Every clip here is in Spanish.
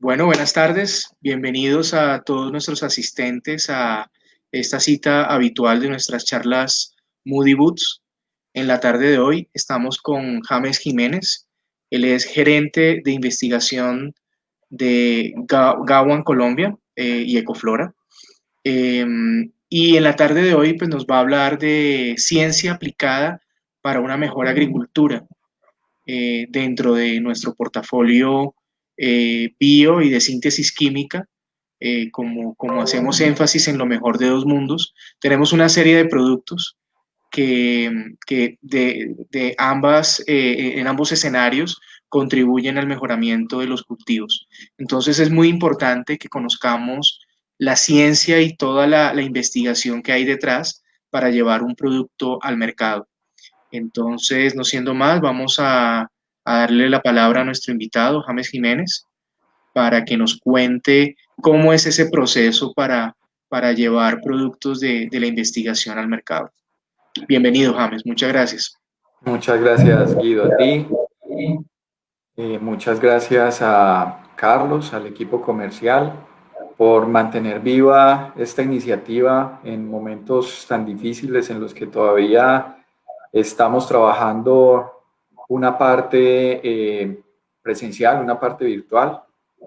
Bueno, buenas tardes. Bienvenidos a todos nuestros asistentes a esta cita habitual de nuestras charlas Moody Boots. En la tarde de hoy estamos con James Jiménez. Él es gerente de investigación de Gawan Colombia y Ecoflora. Eh, y en la tarde de hoy pues, nos va a hablar de ciencia aplicada para una mejor agricultura dentro de nuestro portafolio bio y de síntesis química, como hacemos énfasis en lo mejor de dos mundos, tenemos una serie de productos que de ambas, en ambos escenarios contribuyen al mejoramiento de los cultivos. Entonces es muy importante que conozcamos la ciencia y toda la investigación que hay detrás para llevar un producto al mercado. Entonces, no siendo más, vamos a darle la palabra a nuestro invitado, James Jiménez, para que nos cuente cómo es ese proceso para llevar productos de la investigación al mercado. Bienvenido, James, muchas gracias. Muchas gracias, Guido, a ti. Muchas gracias a Carlos, al equipo comercial, por mantener viva esta iniciativa en momentos tan difíciles en los que todavía estamos trabajando una parte presencial, una parte virtual,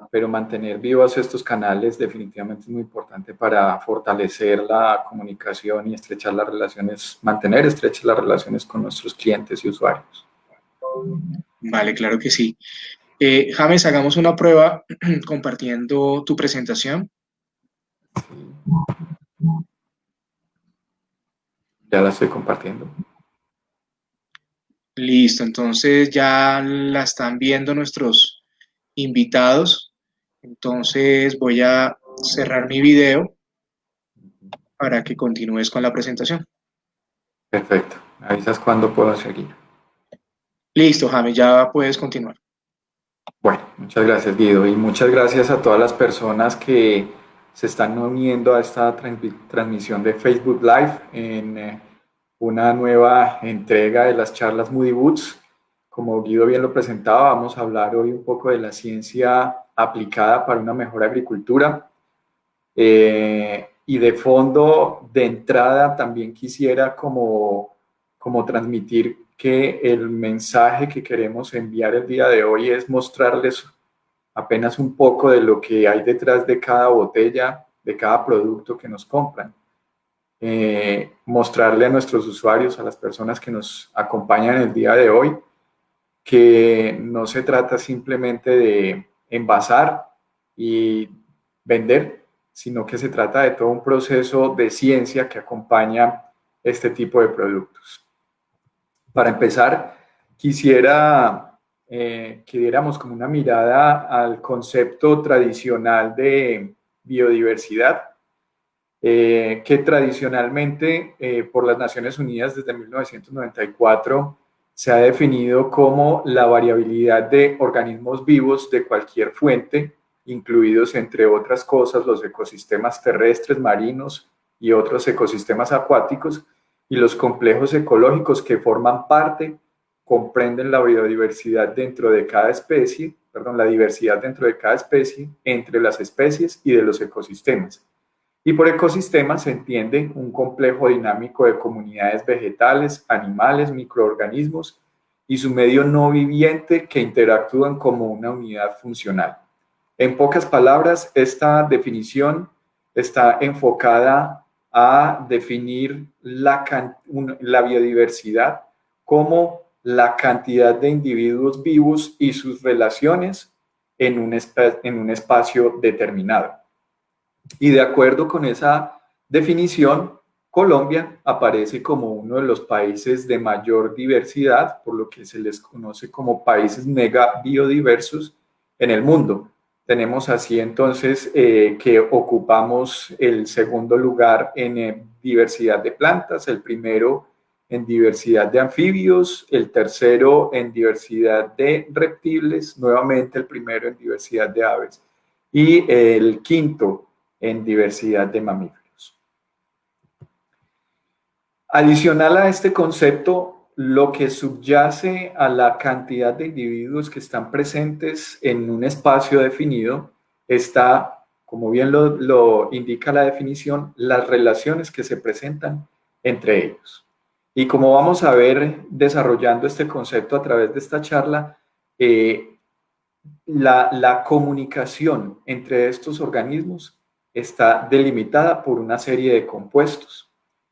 pero mantener vivos estos canales definitivamente es muy importante para fortalecer la comunicación y estrechar las relaciones, mantener estrechas las relaciones con nuestros clientes y usuarios. Vale, claro que sí. James, hagamos una prueba compartiendo tu presentación. Ya la estoy compartiendo. Listo, entonces ya la están viendo nuestros invitados. Entonces voy a cerrar mi video para que continúes con la presentación. Perfecto. Me avisas cuándo puedo seguir. Listo, James, ya puedes continuar. Bueno, muchas gracias, Guido, y muchas gracias a todas las personas que se están uniendo a esta transmisión de Facebook Live en una nueva entrega de las charlas Moody Boots. Como Guido bien lo presentaba, vamos a hablar hoy un poco de la ciencia aplicada para una mejor agricultura. Y de fondo, de entrada, también quisiera como transmitir que el mensaje que queremos enviar el día de hoy es mostrarles apenas un poco de lo que hay detrás de cada botella, de cada producto que nos compran. Mostrarle a nuestros usuarios, a las personas que nos acompañan el día de hoy, que no se trata simplemente de envasar y vender, sino que se trata de todo un proceso de ciencia que acompaña este tipo de productos. Para empezar, quisiera que diéramos como una mirada al concepto tradicional de biodiversidad, que tradicionalmente por las Naciones Unidas desde 1994 se ha definido como la variabilidad de organismos vivos de cualquier fuente, incluidos entre otras cosas los ecosistemas terrestres, marinos y otros ecosistemas acuáticos, y los complejos ecológicos que forman parte comprenden la biodiversidad dentro de cada especie, perdón, la diversidad dentro de cada especie, entre las especies y de los ecosistemas. Y por ecosistema se entiende un complejo dinámico de comunidades vegetales, animales, microorganismos y su medio no viviente que interactúan como una unidad funcional. En pocas palabras, esta definición está enfocada a definir la biodiversidad como la cantidad de individuos vivos y sus relaciones en un espacio determinado. Y de acuerdo con esa definición, Colombia aparece como uno de los países de mayor diversidad, por lo que se les conoce como países mega biodiversos en el mundo. Tenemos así entonces que ocupamos el segundo lugar en diversidad de plantas, el primero en diversidad de anfibios, el tercero en diversidad de reptiles, nuevamente el primero en diversidad de aves y el quinto en diversidad de mamíferos. Adicional a este concepto, lo que subyace a la cantidad de individuos que están presentes en un espacio definido está, como bien lo indica la definición, las relaciones que se presentan entre ellos. Y como vamos a ver desarrollando este concepto a través de esta charla, la comunicación entre estos organismos está delimitada por una serie de compuestos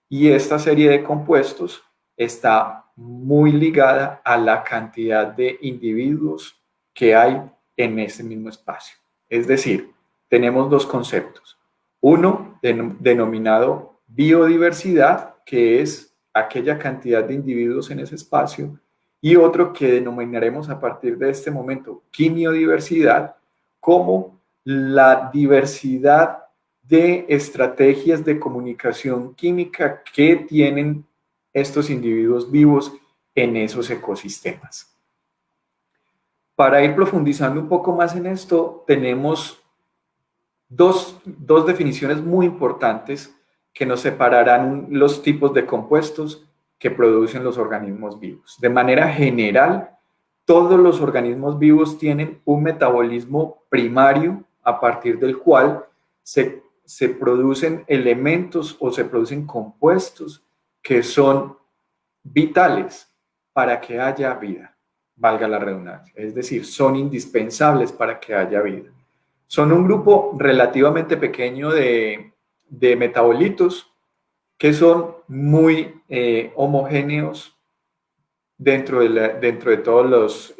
y esta serie de compuestos está muy ligada a la cantidad de individuos que hay en ese mismo espacio. Es decir, tenemos dos conceptos. Uno denominado biodiversidad, que es aquella cantidad de individuos en ese espacio, y otro que denominaremos a partir de este momento quimiodiversidad, como la diversidad de estrategias de comunicación química que tienen estos individuos vivos en esos ecosistemas. Para ir profundizando un poco más en esto, tenemos dos definiciones muy importantes que nos separarán los tipos de compuestos que producen los organismos vivos. De manera general, todos los organismos vivos tienen un metabolismo primario a partir del cual se producen elementos o se producen compuestos que son vitales para que haya vida, valga la redundancia. Es decir, son indispensables para que haya vida. Son un grupo relativamente pequeño de metabolitos que son muy homogéneos dentro de todos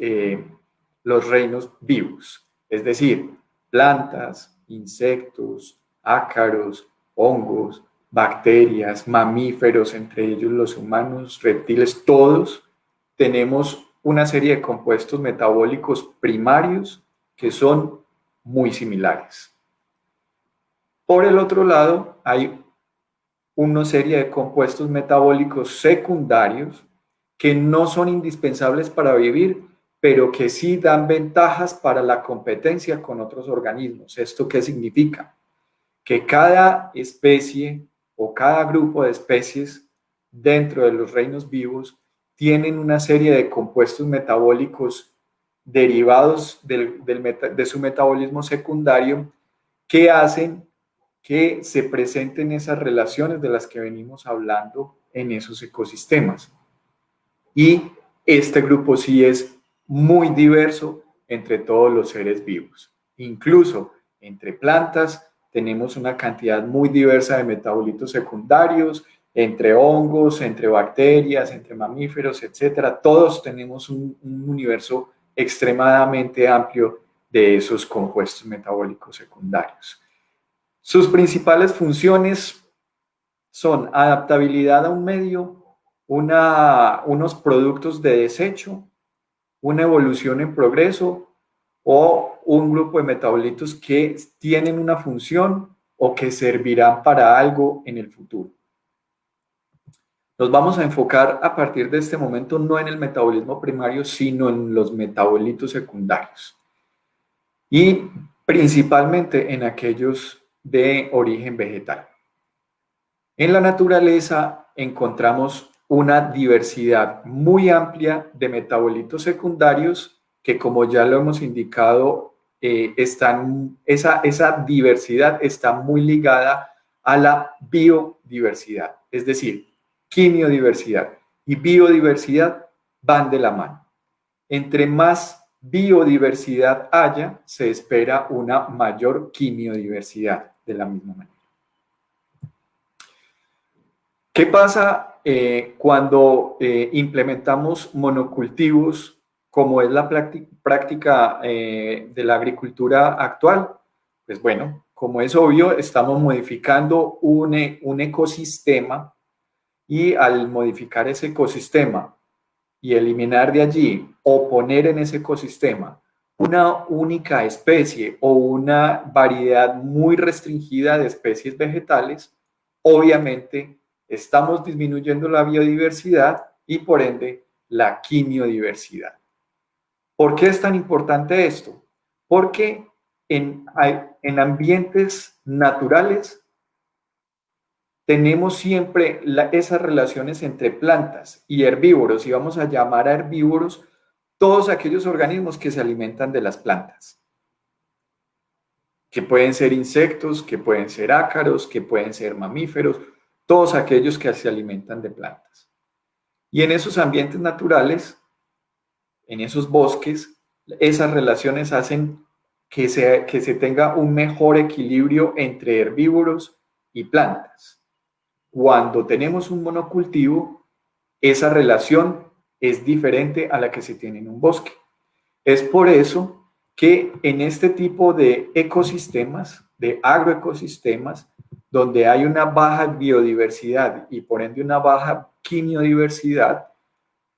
los reinos vivos. Es decir, plantas, insectos, ácaros, hongos, bacterias, mamíferos, entre ellos los humanos, reptiles, todos tenemos una serie de compuestos metabólicos primarios que son muy similares. Por el otro lado, hay una serie de compuestos metabólicos secundarios que no son indispensables para vivir, pero que sí dan ventajas para la competencia con otros organismos. ¿Esto qué significa? Que cada especie o cada grupo de especies dentro de los reinos vivos tienen una serie de compuestos metabólicos derivados de su metabolismo secundario que hacen que se presenten esas relaciones de las que venimos hablando en esos ecosistemas. Y este grupo sí es muy diverso entre todos los seres vivos. Incluso entre plantas tenemos una cantidad muy diversa de metabolitos secundarios, entre hongos, entre bacterias, entre mamíferos, etcétera. Todos tenemos un universo extremadamente amplio de esos compuestos metabólicos secundarios. Sus principales funciones son adaptabilidad a un medio, unos productos de desecho, una evolución en progreso o un grupo de metabolitos que tienen una función o que servirán para algo en el futuro. Nos vamos a enfocar a partir de este momento no en el metabolismo primario, sino en los metabolitos secundarios y principalmente en aquellos de origen vegetal. En la naturaleza encontramos una diversidad muy amplia de metabolitos secundarios que, como ya lo hemos indicado, esa diversidad está muy ligada a la biodiversidad, es decir, quimiodiversidad y biodiversidad van de la mano. Entre más biodiversidad haya, se espera una mayor quimiodiversidad de la misma manera. ¿Qué pasa cuando implementamos monocultivos, como es la práctica de la agricultura actual? Pues bueno, como es obvio, estamos modificando un ecosistema y al modificar ese ecosistema y eliminar de allí o poner en ese ecosistema una única especie o una variedad muy restringida de especies vegetales, obviamente estamos disminuyendo la biodiversidad y por ende la quimiodiversidad. ¿Por qué es tan importante esto? Porque en ambientes naturales tenemos siempre esas relaciones entre plantas y herbívoros, y vamos a llamar a herbívoros todos aquellos organismos que se alimentan de las plantas. que pueden ser insectos, que pueden ser ácaros, que pueden ser mamíferos, todos aquellos que se alimentan de plantas. Y en esos ambientes naturales, en esos bosques, esas relaciones hacen que se tenga un mejor equilibrio entre herbívoros y plantas. Cuando tenemos un monocultivo, esa relación es diferente a la que se tiene en un bosque. Es por eso que en este tipo de ecosistemas, de agroecosistemas, donde hay una baja biodiversidad y por ende una baja quimiodiversidad,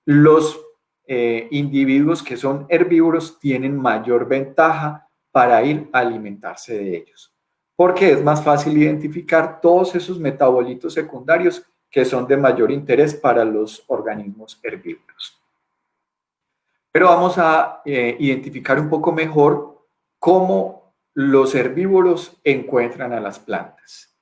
los individuos que son herbívoros tienen mayor ventaja para ir a alimentarse de ellos, porque es más fácil identificar todos esos metabolitos secundarios que son de mayor interés para los organismos herbívoros. Pero vamos a identificar un poco mejor cómo los herbívoros encuentran a las plantas.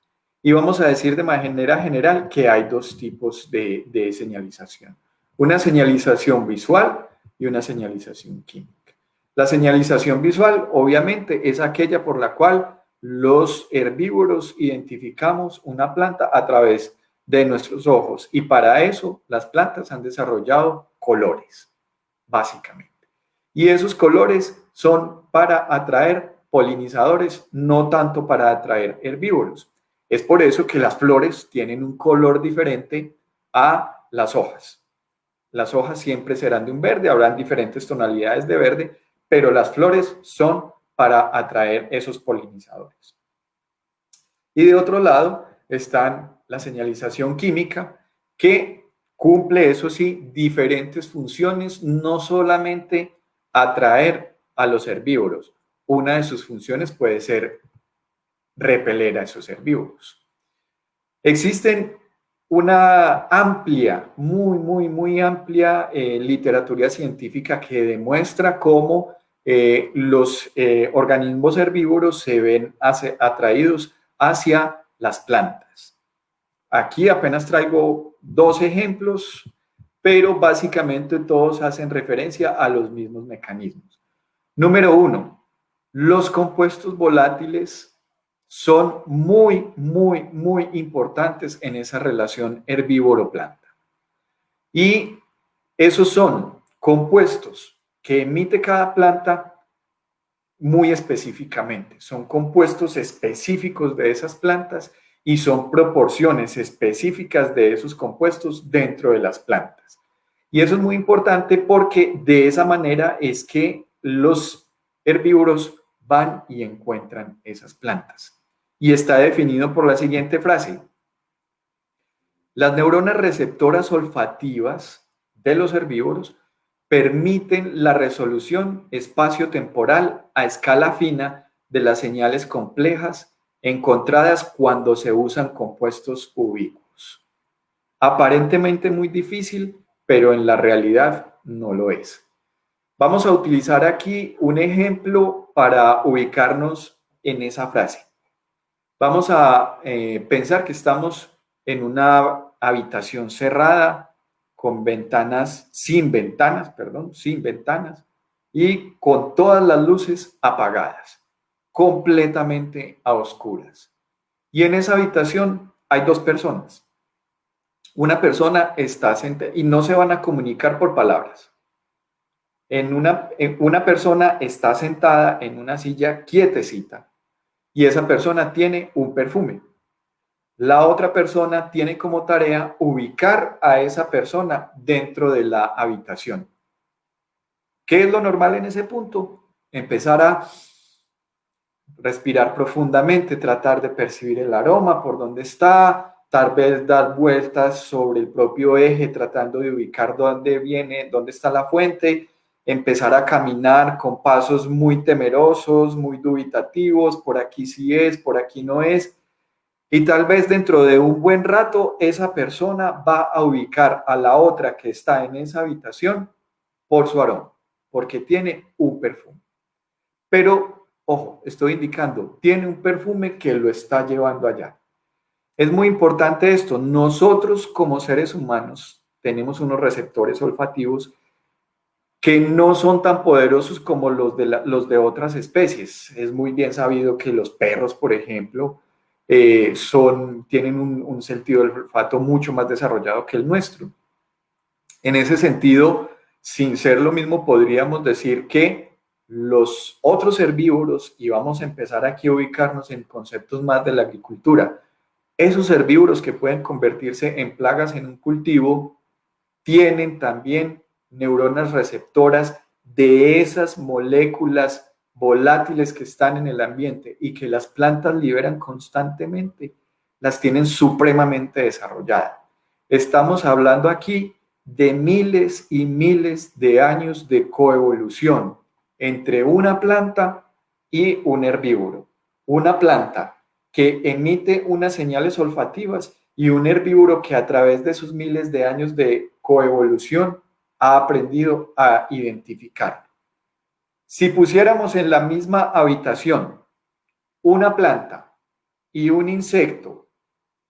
Y vamos a decir de manera general que hay dos tipos de señalización. Una señalización visual y una señalización química. La señalización visual, obviamente, es aquella por la cual los herbívoros identificamos una planta a través de nuestros ojos. Y para eso, las plantas han desarrollado colores, básicamente. Y esos colores son para atraer polinizadores, no tanto para atraer herbívoros. Es por eso que las flores tienen un color diferente a las hojas. Las hojas siempre serán de un verde, habrán diferentes tonalidades de verde, pero las flores son para atraer esos polinizadores. Y de otro lado está la señalización química, que cumple, eso sí, diferentes funciones, no solamente atraer a los herbívoros. Una de sus funciones puede ser repeler a esos herbívoros. Existen una amplia, muy amplia literatura científica que demuestra cómo los organismos herbívoros se ven atraídos hacia las plantas. Aquí apenas traigo 2 ejemplos, pero básicamente todos hacen referencia a los mismos mecanismos. Número 1, los compuestos volátiles son muy importantes en esa relación herbívoro-planta. Y esos son compuestos que emite cada planta muy específicamente. Son compuestos específicos de esas plantas y son proporciones específicas de esos compuestos dentro de las plantas. Y eso es muy importante porque de esa manera es que los herbívoros van y encuentran esas plantas. Y está definido por la siguiente frase. Las neuronas receptoras olfativas de los herbívoros permiten la resolución espacio-temporal a escala fina de las señales complejas encontradas cuando se usan compuestos ubicuos. Aparentemente muy difícil, pero en la realidad no lo es. Vamos a utilizar aquí un ejemplo para ubicarnos en esa frase. Vamos a pensar que estamos en una habitación cerrada con ventanas, sin ventanas y con todas las luces apagadas, completamente a oscuras. Y en esa habitación hay 2 personas. Una persona está sentada y no se van a comunicar por palabras. Una persona está sentada en una silla quietecita y esa persona tiene un perfume. La otra persona tiene como tarea ubicar a esa persona dentro de la habitación. ¿Qué es lo normal en ese punto? Empezar a respirar profundamente, tratar de percibir el aroma, por dónde está, tal vez dar vueltas sobre el propio eje, tratando de ubicar dónde viene, dónde está la fuente, empezar a caminar con pasos muy temerosos, muy dubitativos, por aquí sí es, por aquí no es. Y tal vez dentro de un buen rato esa persona va a ubicar a la otra que está en esa habitación por su aroma, porque tiene un perfume. Pero, ojo, estoy indicando, tiene un perfume que lo está llevando allá. Es muy importante esto. Nosotros como seres humanos tenemos unos receptores olfativos que no son tan poderosos como los de otras especies. Es muy bien sabido que los perros, por ejemplo, tienen un sentido del olfato mucho más desarrollado que el nuestro. En ese sentido, sin ser lo mismo, podríamos decir que los otros herbívoros, y vamos a empezar aquí a ubicarnos en conceptos más de la agricultura, esos herbívoros que pueden convertirse en plagas en un cultivo, tienen también neuronas receptoras de esas moléculas volátiles que están en el ambiente y que las plantas liberan constantemente, las tienen supremamente desarrolladas. Estamos hablando aquí de miles y miles de años de coevolución entre una planta y un herbívoro. Una planta que emite unas señales olfativas y un herbívoro que a través de sus miles de años de coevolución ha aprendido a identificar. Si pusiéramos en la misma habitación una planta y un insecto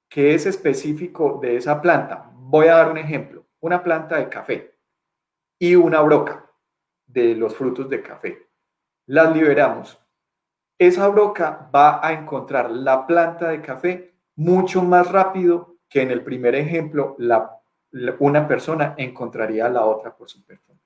que es específico de esa planta, voy a dar un ejemplo, una planta de café y una broca de los frutos de café, las liberamos. Esa broca va a encontrar la planta de café mucho más rápido que en el primer ejemplo una persona encontraría a la otra por su perfume.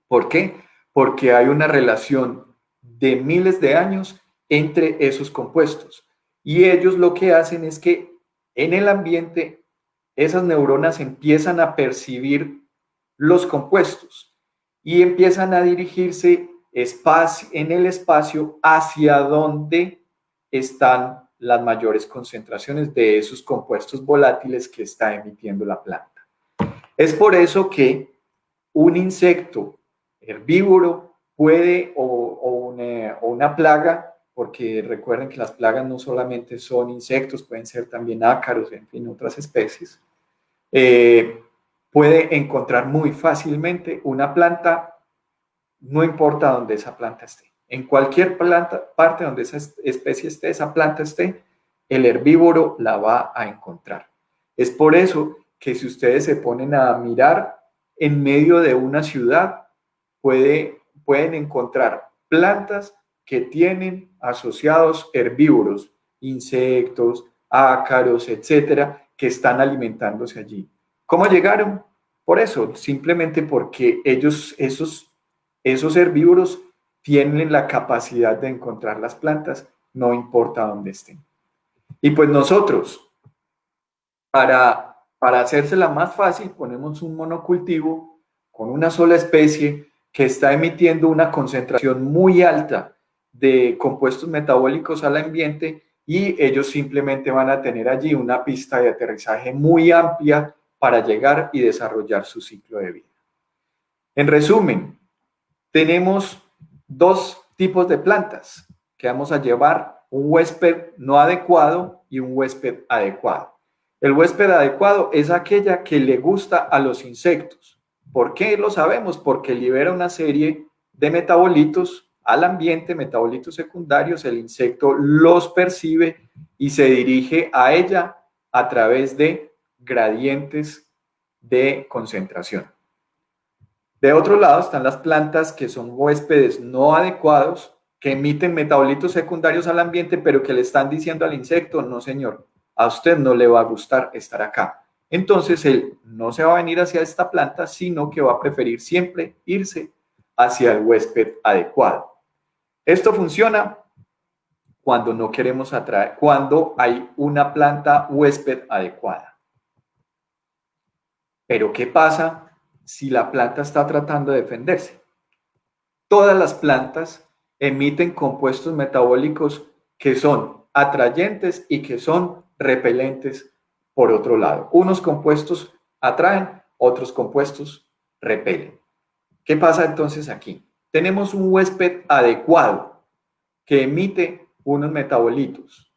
¿Por qué? Porque hay una relación de miles de años entre esos compuestos. Y ellos lo que hacen es que en el ambiente esas neuronas empiezan a percibir los compuestos y empiezan a dirigirse en el espacio hacia donde están las mayores concentraciones de esos compuestos volátiles que está emitiendo la planta. Es por eso que un insecto herbívoro puede, o una plaga, porque recuerden que las plagas no solamente son insectos, pueden ser también ácaros, en fin, otras especies, puede encontrar muy fácilmente una planta, no importa dónde esa planta esté. En cualquier parte donde esa especie esté, esa planta esté, el herbívoro la va a encontrar. Es por eso que si ustedes se ponen a mirar en medio de una ciudad, pueden encontrar plantas que tienen asociados herbívoros, insectos, ácaros, etcétera, que están alimentándose allí. ¿Cómo llegaron? Por eso, simplemente porque esos herbívoros tienen la capacidad de encontrar las plantas, no importa dónde estén. Y pues nosotros, para hacérsela más fácil, ponemos un monocultivo con una sola especie que está emitiendo una concentración muy alta de compuestos metabólicos al ambiente y ellos simplemente van a tener allí una pista de aterrizaje muy amplia para llegar y desarrollar su ciclo de vida. En resumen, tenemos dos tipos de plantas que vamos a llevar, un huésped no adecuado y un huésped adecuado. El huésped adecuado es aquella que le gusta a los insectos. ¿Por qué lo sabemos? Porque libera una serie de metabolitos al ambiente, metabolitos secundarios, el insecto los percibe y se dirige a ella a través de gradientes de concentración. De otro lado están las plantas que son huéspedes no adecuados, que emiten metabolitos secundarios al ambiente, pero que le están diciendo al insecto, no señor, a usted no le va a gustar estar acá. Entonces él no se va a venir hacia esta planta, sino que va a preferir siempre irse hacia el huésped adecuado. Esto funciona cuando no queremos atraer, cuando hay una planta huésped adecuada. Pero ¿qué pasa si la planta está tratando de defenderse? Todas las plantas emiten compuestos metabólicos que son atrayentes y que son repelentes por otro lado. Unos compuestos atraen, otros compuestos repelen. ¿Qué pasa entonces aquí? Tenemos un huésped adecuado que emite unos metabolitos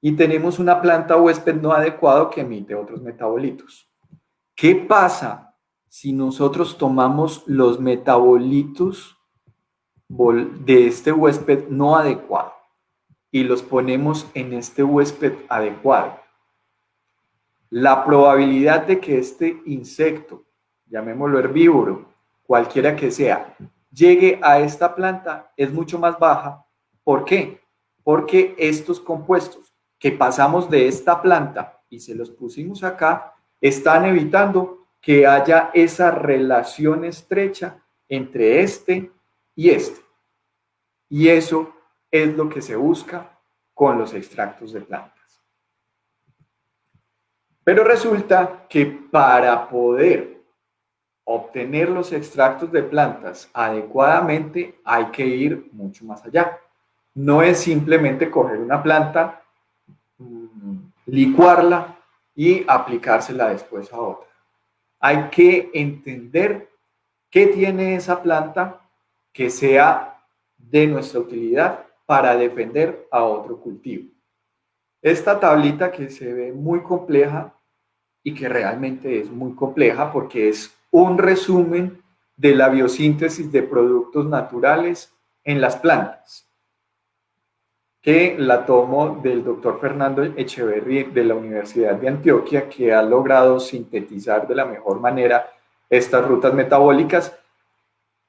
y tenemos una planta huésped no adecuado que emite otros metabolitos. ¿Qué pasa si nosotros tomamos los metabolitos de este huésped no adecuado y los ponemos en este huésped adecuado? La probabilidad de que este insecto, llamémoslo herbívoro, cualquiera que sea, llegue a esta planta es mucho más baja. ¿Por qué? Porque estos compuestos que pasamos de esta planta y se los pusimos acá, están evitando que haya esa relación estrecha entre este y este. Y eso es lo que se busca con los extractos de plantas. Pero resulta que para poder obtener los extractos de plantas adecuadamente hay que ir mucho más allá. No es simplemente coger una planta, licuarla y aplicársela después a otra. Hay que entender qué tiene esa planta que sea de nuestra utilidad para defender a otro cultivo. Esta tablita que se ve muy compleja y que realmente es muy compleja porque es un resumen de la biosíntesis de productos naturales en las plantas, que la tomo del doctor Fernando Echeverry de la Universidad de Antioquia, que ha logrado sintetizar de la mejor manera estas rutas metabólicas.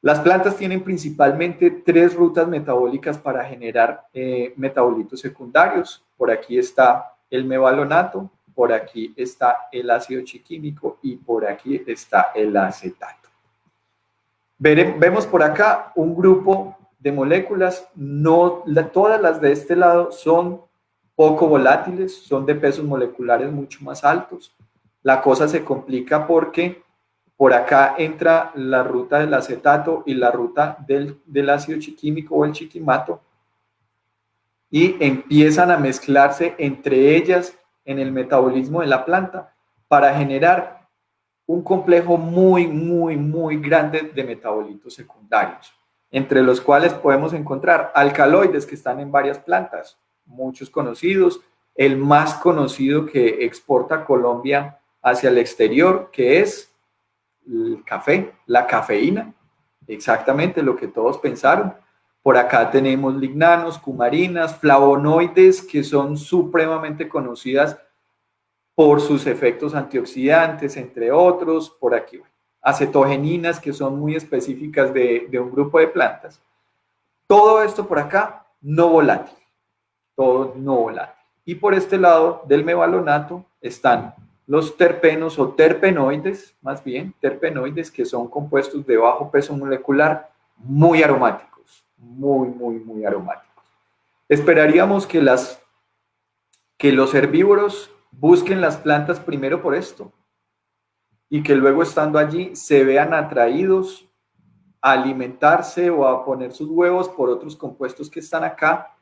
Las plantas tienen principalmente 3 rutas metabólicas para generar metabolitos secundarios. Por aquí está el mevalonato, por aquí está el ácido chiquímico y por aquí está el acetato. Vemos por acá un grupo de moléculas, todas las de este lado son poco volátiles, son de pesos moleculares mucho más altos. La cosa se complica porque por acá entra la ruta del acetato y la ruta del ácido chiquímico o el chiquimato y empiezan a mezclarse entre ellas en el metabolismo de la planta para generar un complejo muy grande de metabolitos secundarios, entre los cuales podemos encontrar alcaloides que están en varias plantas, muchos conocidos, el más conocido que exporta Colombia hacia el exterior, que es el café, la cafeína, exactamente lo que todos pensaron. Por acá tenemos lignanos, cumarinas, flavonoides, que son supremamente conocidas por sus efectos antioxidantes, entre otros. Por aquí, acetogeninas, que son muy específicas de un grupo de plantas. Todo esto por acá, no volátil. Todo no volátil. Y por este lado del mevalonato están los terpenos o terpenoides, más bien, terpenoides, que son compuestos de bajo peso molecular, muy aromáticos, muy aromáticos. Esperaríamos que los herbívoros busquen las plantas primero por esto y que luego estando allí se vean atraídos a alimentarse o a poner sus huevos por otros compuestos que están acá,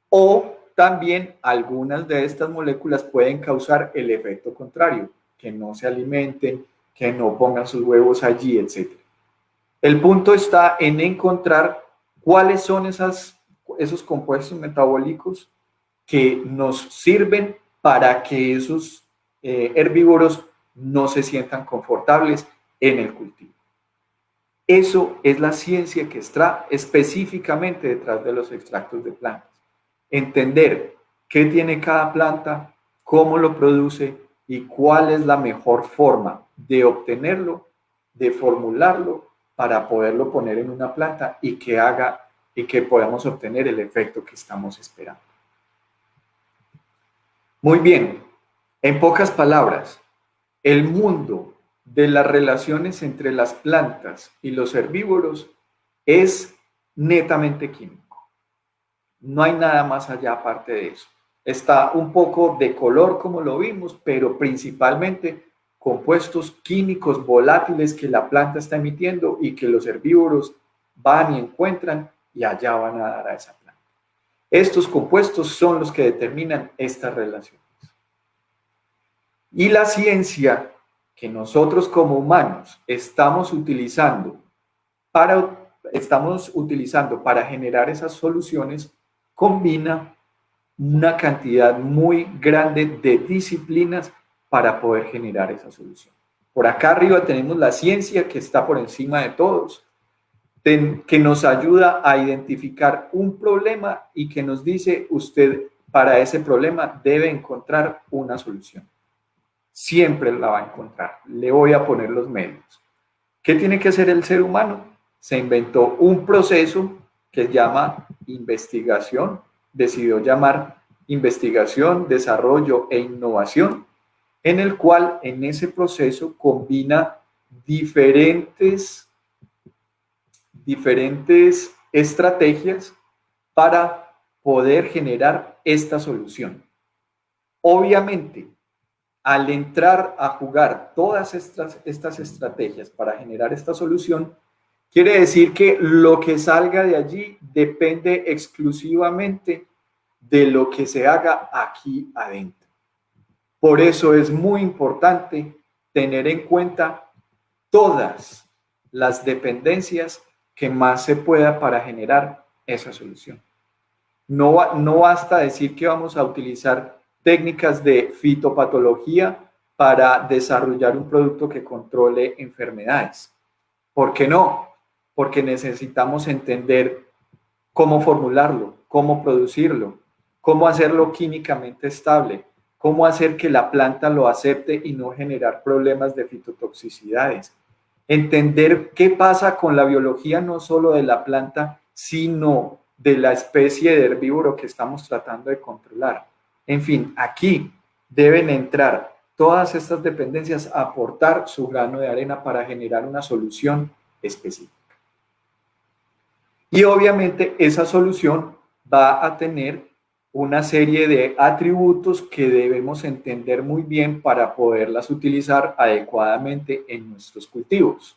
o también algunas de estas moléculas pueden causar el efecto contrario, que no se alimenten, que no pongan sus huevos allí, etc. El punto está en encontrar cuáles son esos compuestos metabólicos que nos sirven para que esos herbívoros no se sientan confortables en el cultivo. Eso es la ciencia que está específicamente detrás de los extractos de plantas. Entender qué tiene cada planta, cómo lo produce y cuál es la mejor forma de obtenerlo, de formularlo para poderlo poner en una planta y que haga y que podamos obtener el efecto que estamos esperando. Muy bien, en pocas palabras, el mundo de las relaciones entre las plantas y los herbívoros es netamente químico. No hay nada más allá aparte de eso. Está un poco de color como lo vimos, pero principalmente compuestos químicos volátiles que la planta está emitiendo y que los herbívoros van y encuentran y allá van a dar a esa planta. Estos compuestos son los que determinan estas relaciones. Y la ciencia que nosotros como humanos estamos utilizando para generar esas soluciones combina una cantidad muy grande de disciplinas para poder generar esa solución. Por acá arriba tenemos la ciencia que está por encima de todos, que nos ayuda a identificar un problema y que nos dice usted para ese problema debe encontrar una solución. Siempre la va a encontrar. Le voy a poner los medios. ¿Qué tiene que hacer el ser humano? Se inventó un proceso que se llama investigación, decidió llamar investigación, desarrollo e innovación, en el cual en ese proceso combina diferentes estrategias para poder generar esta solución. Obviamente, al entrar a jugar todas estas estrategias para generar esta solución, quiere decir que lo que salga de allí depende exclusivamente de lo que se haga aquí adentro. Por eso es muy importante tener en cuenta todas las dependencias que más se pueda para generar esa solución. No basta decir que vamos a utilizar técnicas de fitopatología para desarrollar un producto que controle enfermedades. ¿Por qué no? Porque necesitamos entender cómo formularlo, cómo producirlo, cómo hacerlo químicamente estable, cómo hacer que la planta lo acepte y no generar problemas de fitotoxicidades. Entender qué pasa con la biología no solo de la planta, sino de la especie de herbívoro que estamos tratando de controlar. En fin, aquí deben entrar todas estas dependencias a aportar su grano de arena para generar una solución específica. Y obviamente esa solución va a tener una serie de atributos que debemos entender muy bien para poderlas utilizar adecuadamente en nuestros cultivos.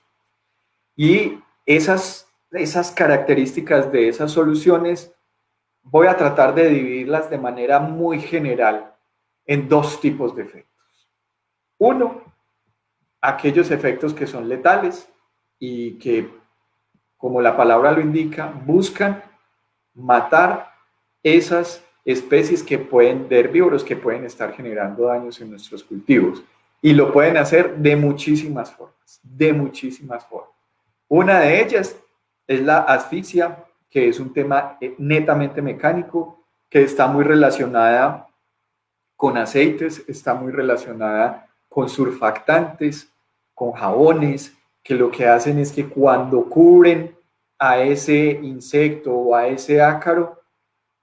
Y esas características de esas soluciones voy a tratar de dividirlas de manera muy general en dos tipos de efectos. Uno, aquellos efectos que son letales y que, como la palabra lo indica, buscan matar esas especies de herbívoros que pueden estar generando daños en nuestros cultivos. Y lo pueden hacer de muchísimas formas, Una de ellas es la asfixia, que es un tema netamente mecánico, que está muy relacionada con aceites, está muy relacionada con surfactantes, con jabones, que lo que hacen es que cuando cubren a ese insecto o a ese ácaro,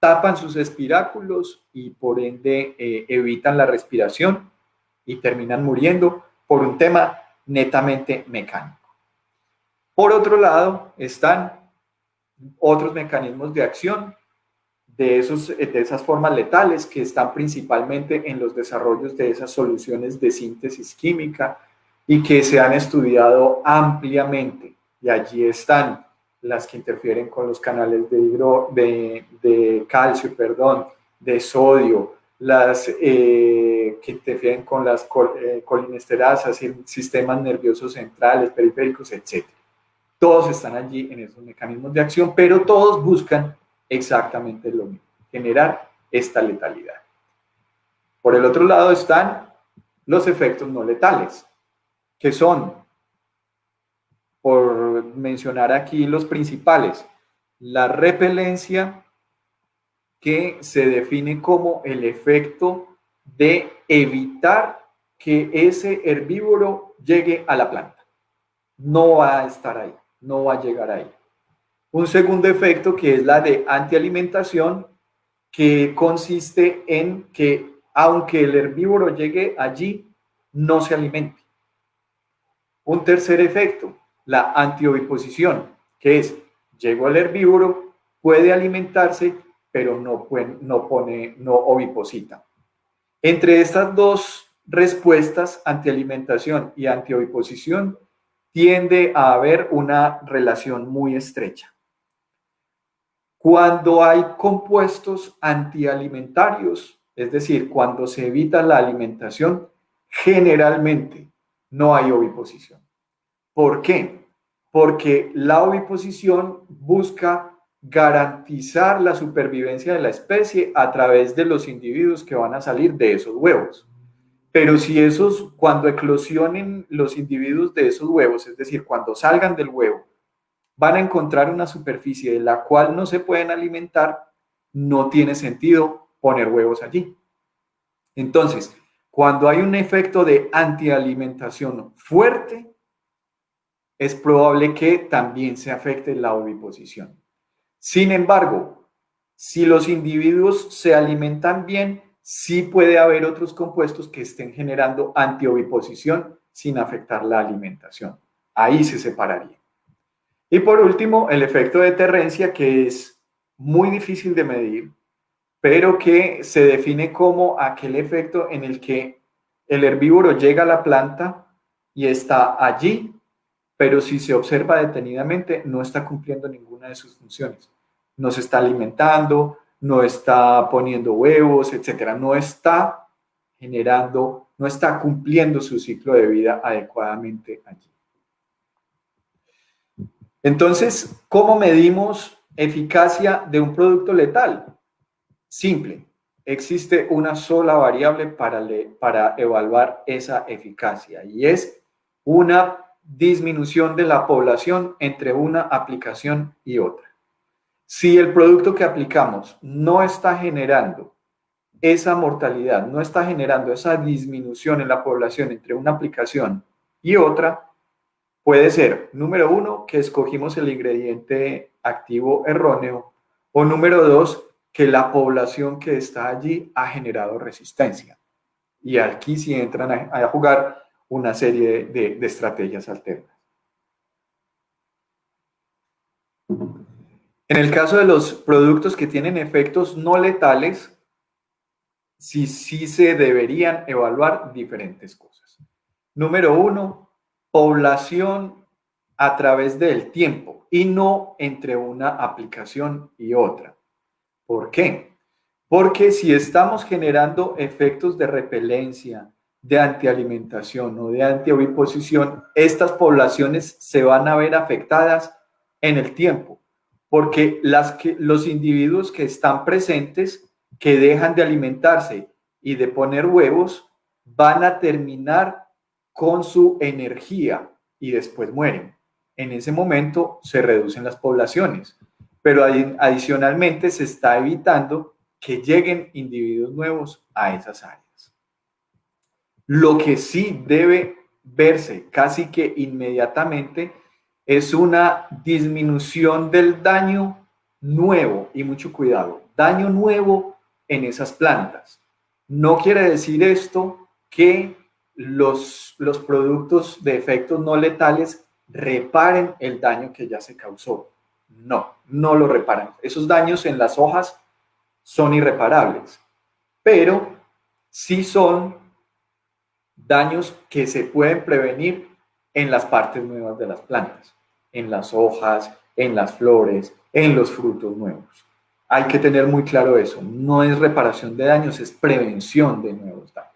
tapan sus espiráculos y por ende evitan la respiración y terminan muriendo por un tema netamente mecánico. Por otro lado, están otros mecanismos de acción de esas formas letales que están principalmente en los desarrollos de esas soluciones de síntesis química y que se han estudiado ampliamente. Y allí están las que interfieren con los canales de calcio, de sodio, las que interfieren con las colinesterasas, sistemas nerviosos centrales, periféricos, etc. Todos están allí en esos mecanismos de acción, pero todos buscan exactamente lo mismo, generar esta letalidad. Por el otro lado están los efectos no letales, que son, por mencionar aquí los principales, la repelencia, que se define como el efecto de evitar que ese herbívoro llegue a la planta. No va a estar ahí, no va a llegar ahí. Un segundo efecto que es la de antialimentación, que consiste en que aunque el herbívoro llegue allí, no se alimente. Un tercer efecto, la antioviposición, que es, llegó el herbívoro, puede alimentarse, pero no oviposita. Entre estas dos respuestas, antialimentación y antioviposición, tiende a haber una relación muy estrecha. Cuando hay compuestos antialimentarios, es decir, cuando se evita la alimentación, generalmente no hay oviposición. ¿Por qué? Porque la oviposición busca garantizar la supervivencia de la especie a través de los individuos que van a salir de esos huevos. Pero si cuando eclosionen los individuos de esos huevos, es decir, cuando salgan del huevo, van a encontrar una superficie de la cual no se pueden alimentar, no tiene sentido poner huevos allí. Entonces, cuando hay un efecto de antialimentación fuerte, es probable que también se afecte la oviposición. Sin embargo, si los individuos se alimentan bien, sí puede haber otros compuestos que estén generando antioviposición sin afectar la alimentación. Ahí se separaría. Y por último, el efecto de deterrencia, que es muy difícil de medir, pero que se define como aquel efecto en el que el herbívoro llega a la planta y está allí, pero si se observa detenidamente, no está cumpliendo ninguna de sus funciones. No se está alimentando, no está poniendo huevos, etcétera. No está generando, no está cumpliendo su ciclo de vida adecuadamente allí. Entonces, ¿cómo medimos eficacia de un producto letal? Simple. Existe una sola variable para evaluar esa eficacia y es una disminución de la población entre una aplicación y otra. Si el producto que aplicamos no está generando esa mortalidad, no está generando esa disminución en la población entre una aplicación y otra, puede ser, número uno, que escogimos el ingrediente activo erróneo, o número dos, que la población que está allí ha generado resistencia. Y aquí sí entran a jugar una serie de estrategias alternas. En el caso de los productos que tienen efectos no letales, sí se deberían evaluar diferentes cosas. Número uno, población a través del tiempo y no entre una aplicación y otra. ¿Por qué? Porque si estamos generando efectos de repelencia, de antialimentación o de antioviposición, estas poblaciones se van a ver afectadas en el tiempo, porque los individuos que están presentes, que dejan de alimentarse y de poner huevos, van a terminar con su energía y después mueren. En ese momento se reducen las poblaciones, pero adicionalmente se está evitando que lleguen individuos nuevos a esas áreas. Lo que sí debe verse casi que inmediatamente es una disminución del daño nuevo, y mucho cuidado, daño nuevo en esas plantas. No quiere decir esto que los productos de efectos no letales reparen el daño que ya se causó. No, no lo reparan. Esos daños en las hojas son irreparables, pero sí son daños que se pueden prevenir en las partes nuevas de las plantas, en las hojas, en las flores, en los frutos nuevos. Hay que tener muy claro eso. No es reparación de daños, es prevención de nuevos daños.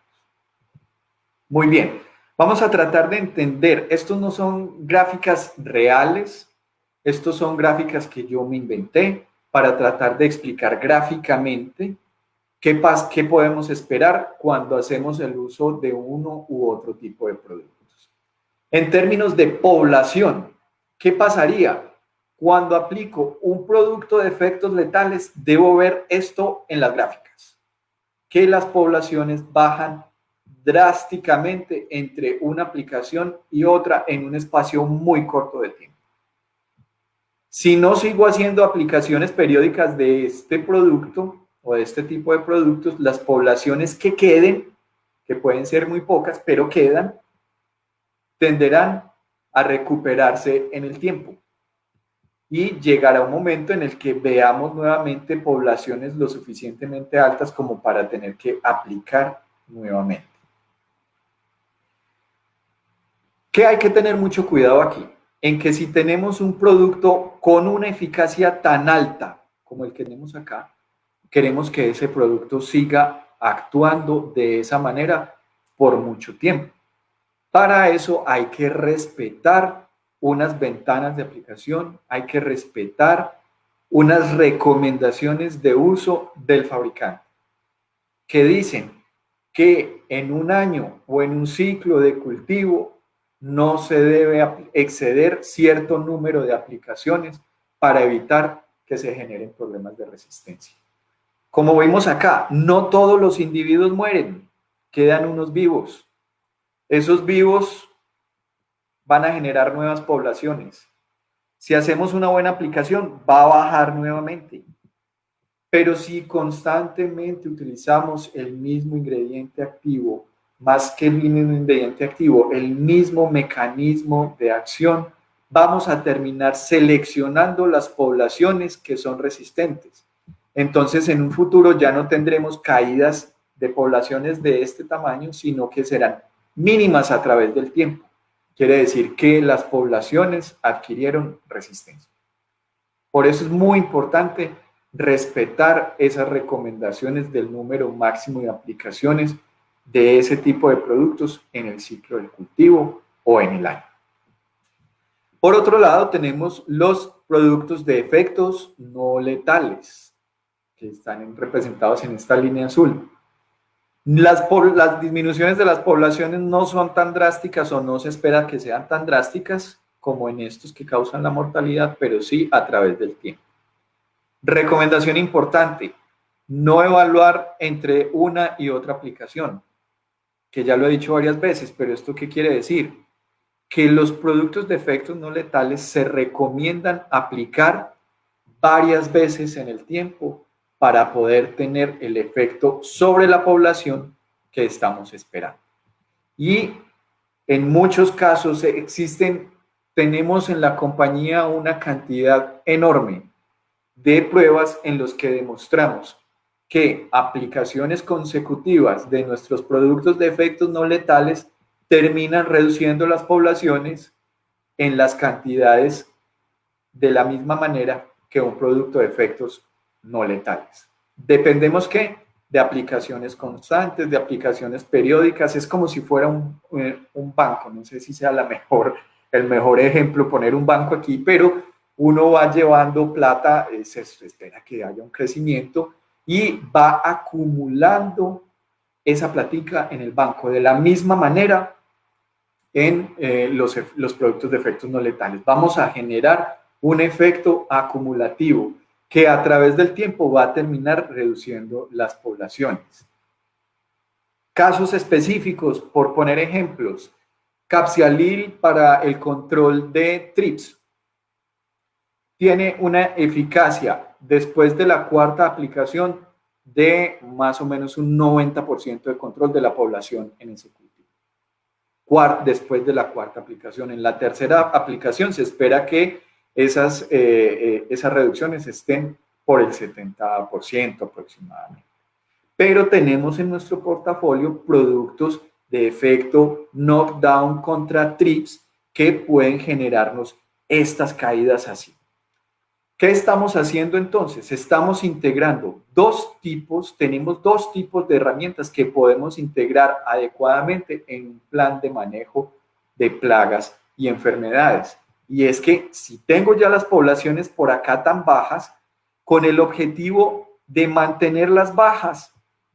Muy bien, vamos a tratar de entender. Estos no son gráficas reales, estos son gráficas que yo me inventé para tratar de explicar gráficamente qué podemos esperar cuando hacemos el uso de uno u otro tipo de productos. En términos de población, ¿qué pasaría? Cuando aplico un producto de efectos letales, debo ver esto en las gráficas, que las poblaciones bajan drásticamente entre una aplicación y otra en un espacio muy corto de tiempo. Si no sigo haciendo aplicaciones periódicas de este producto o de este tipo de productos, las poblaciones que queden, que pueden ser muy pocas, pero quedan, tenderán a recuperarse en el tiempo. Y llegará un momento en el que veamos nuevamente poblaciones lo suficientemente altas como para tener que aplicar nuevamente. ¿Qué hay que tener mucho cuidado aquí? En que si tenemos un producto con una eficacia tan alta como el que tenemos acá, queremos que ese producto siga actuando de esa manera por mucho tiempo. Para eso hay que respetar unas ventanas de aplicación, hay que respetar unas recomendaciones de uso del fabricante que dicen que en un año o en un ciclo de cultivo no se debe exceder cierto número de aplicaciones para evitar que se generen problemas de resistencia. Como vimos acá, no todos los individuos mueren, quedan unos vivos. Esos vivos van a generar nuevas poblaciones. Si hacemos una buena aplicación, va a bajar nuevamente. Pero si constantemente utilizamos el mismo ingrediente activo, más que el mismo ingrediente activo, el mismo mecanismo de acción, vamos a terminar seleccionando las poblaciones que son resistentes. Entonces, en un futuro ya no tendremos caídas de poblaciones de este tamaño, sino que serán mínimas a través del tiempo. Quiere decir que las poblaciones adquirieron resistencia. Por eso es muy importante respetar esas recomendaciones del número máximo de aplicaciones de ese tipo de productos en el ciclo del cultivo o en el año. Por otro lado, tenemos los productos de efectos no letales, que están representados en esta línea azul. Las disminuciones de las poblaciones no son tan drásticas o no se espera que sean tan drásticas como en estos que causan la mortalidad, pero sí a través del tiempo. Recomendación importante, no evaluar entre una y otra aplicación, que ya lo he dicho varias veces, pero ¿esto qué quiere decir? Que los productos de efectos no letales se recomiendan aplicar varias veces en el tiempo para poder tener el efecto sobre la población que estamos esperando. Y en muchos casos tenemos en la compañía una cantidad enorme de pruebas en los que demostramos que aplicaciones consecutivas de nuestros productos de efectos no letales terminan reduciendo las poblaciones en las cantidades de la misma manera que un producto de efectos no letales. Dependemos ¿qué? De aplicaciones constantes, de aplicaciones periódicas. Es como si fuera un banco. No sé si sea el mejor ejemplo poner un banco aquí, pero uno va llevando plata, se espera que haya un crecimiento y va acumulando esa platica en el banco. De la misma manera en los productos de efectos no letales. Vamos a generar un efecto acumulativo que a través del tiempo va a terminar reduciendo las poblaciones. Casos específicos, por poner ejemplos, Capcialil para el control de trips tiene una eficacia después de la cuarta aplicación de más o menos un 90% de control de la población en ese cultivo. Después de la cuarta aplicación. En la tercera aplicación se espera que esas reducciones estén por el 70% aproximadamente. Pero tenemos en nuestro portafolio productos de efecto knockdown contra trips que pueden generarnos estas caídas así. ¿Qué estamos haciendo entonces? Estamos integrando tenemos dos tipos de herramientas que podemos integrar adecuadamente en un plan de manejo de plagas y enfermedades. Y es que si tengo ya las poblaciones por acá tan bajas, con el objetivo de mantenerlas bajas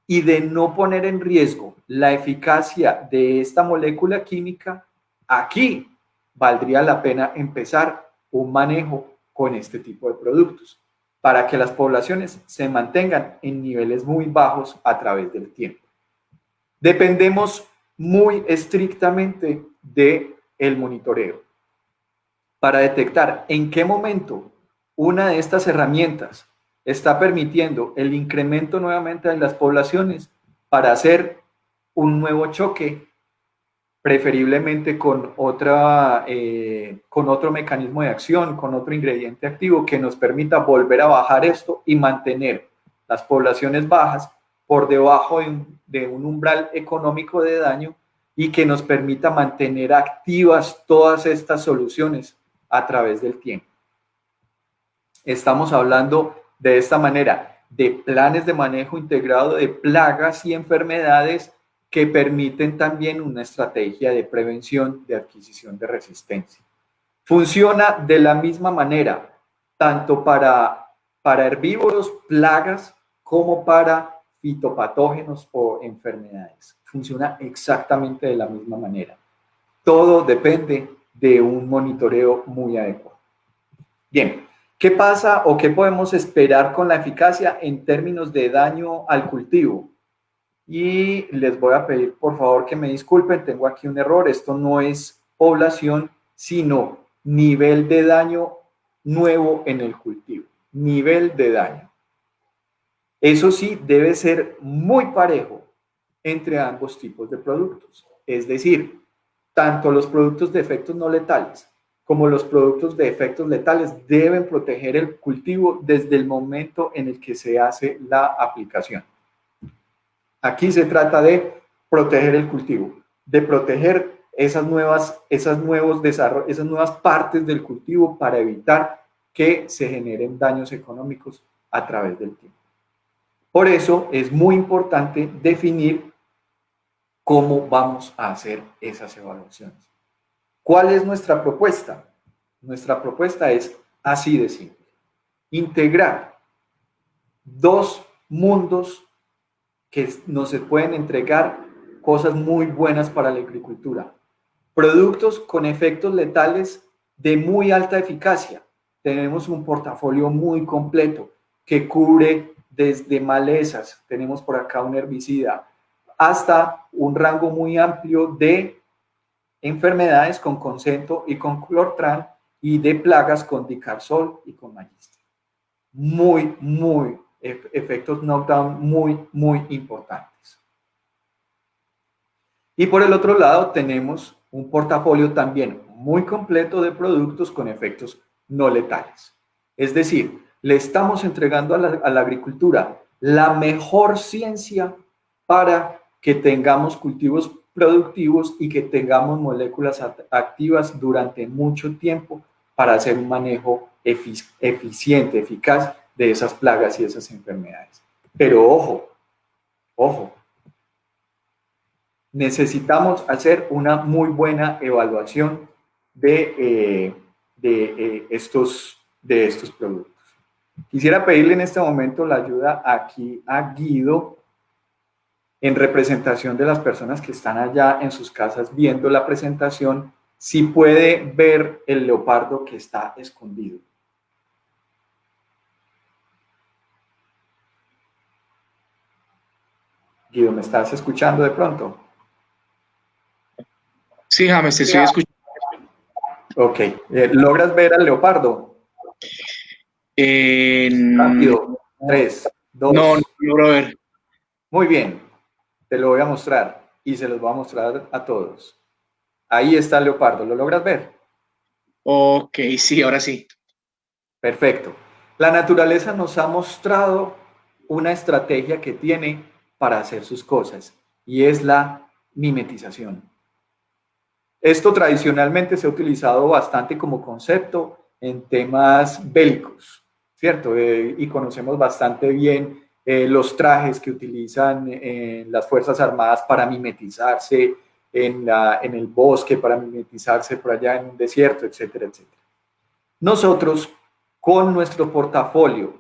y de no poner en riesgo la eficacia de esta molécula química, aquí valdría la pena empezar un manejo con este tipo de productos, para que las poblaciones se mantengan en niveles muy bajos a través del tiempo. Dependemos muy estrictamente del monitoreo para detectar en qué momento una de estas herramientas está permitiendo el incremento nuevamente de las poblaciones para hacer un nuevo choque, preferiblemente con otro mecanismo de acción, con otro ingrediente activo que nos permita volver a bajar esto y mantener las poblaciones bajas por debajo de un umbral económico de daño y que nos permita mantener activas todas estas soluciones a través del tiempo. Estamos hablando de esta manera de planes de manejo integrado de plagas y enfermedades que permiten también una estrategia de prevención de adquisición de resistencia. Funciona de la misma manera, tanto para herbívoros, plagas, como para fitopatógenos o enfermedades. Funciona exactamente de la misma manera. Todo depende de un monitoreo muy adecuado. Bien, ¿qué pasa o qué podemos esperar con la eficacia en términos de daño al cultivo? Y les voy a pedir por favor que me disculpen, tengo aquí un error, esto no es población, sino nivel de daño nuevo en el cultivo. Nivel de daño. Eso sí, debe ser muy parejo entre ambos tipos de productos. Es decir, tanto los productos de efectos no letales como los productos de efectos letales deben proteger el cultivo desde el momento en el que se hace la aplicación. Aquí se trata de proteger el cultivo, de proteger esas nuevas partes del cultivo para evitar que se generen daños económicos a través del tiempo. Por eso es muy importante definir cómo vamos a hacer esas evaluaciones. ¿Cuál es nuestra propuesta? Nuestra propuesta es así de simple. Integrar dos mundos que nos se pueden entregar cosas muy buenas para la agricultura. Productos con efectos letales de muy alta eficacia. Tenemos un portafolio muy completo que cubre desde malezas, tenemos por acá un herbicida, hasta un rango muy amplio de enfermedades con Concento y con Clortran y de plagas con Dicarsol y con Magister. Muy efectos knockdown muy importantes. Y por el otro lado tenemos un portafolio también muy completo de productos con efectos no letales. Es decir, le estamos entregando a la agricultura la mejor ciencia para que tengamos cultivos productivos y que tengamos moléculas activas durante mucho tiempo para hacer un manejo eficiente, eficaz de esas plagas y esas enfermedades. Pero ojo, necesitamos hacer una muy buena evaluación de estos productos. Quisiera pedirle en este momento la ayuda aquí a Guido en representación de las personas que están allá en sus casas viendo la presentación, si puede ver el leopardo que está escondido. Guido, ¿me estás escuchando de pronto? Sí, James, te estoy escuchando. Ok, ¿logras ver al leopardo? Rápido, 3, 2. No logro ver. Muy bien, te lo voy a mostrar y se los voy a mostrar a todos. Ahí está el leopardo, ¿lo logras ver? Ok, sí, ahora sí. Perfecto. La naturaleza nos ha mostrado una estrategia que tiene para hacer sus cosas y es la mimetización. Esto tradicionalmente se ha utilizado bastante como concepto en temas bélicos, ¿cierto? Y conocemos bastante bien los trajes que utilizan las Fuerzas Armadas para mimetizarse en el bosque, para mimetizarse por allá en un desierto, etcétera, etcétera. Nosotros, con nuestro portafolio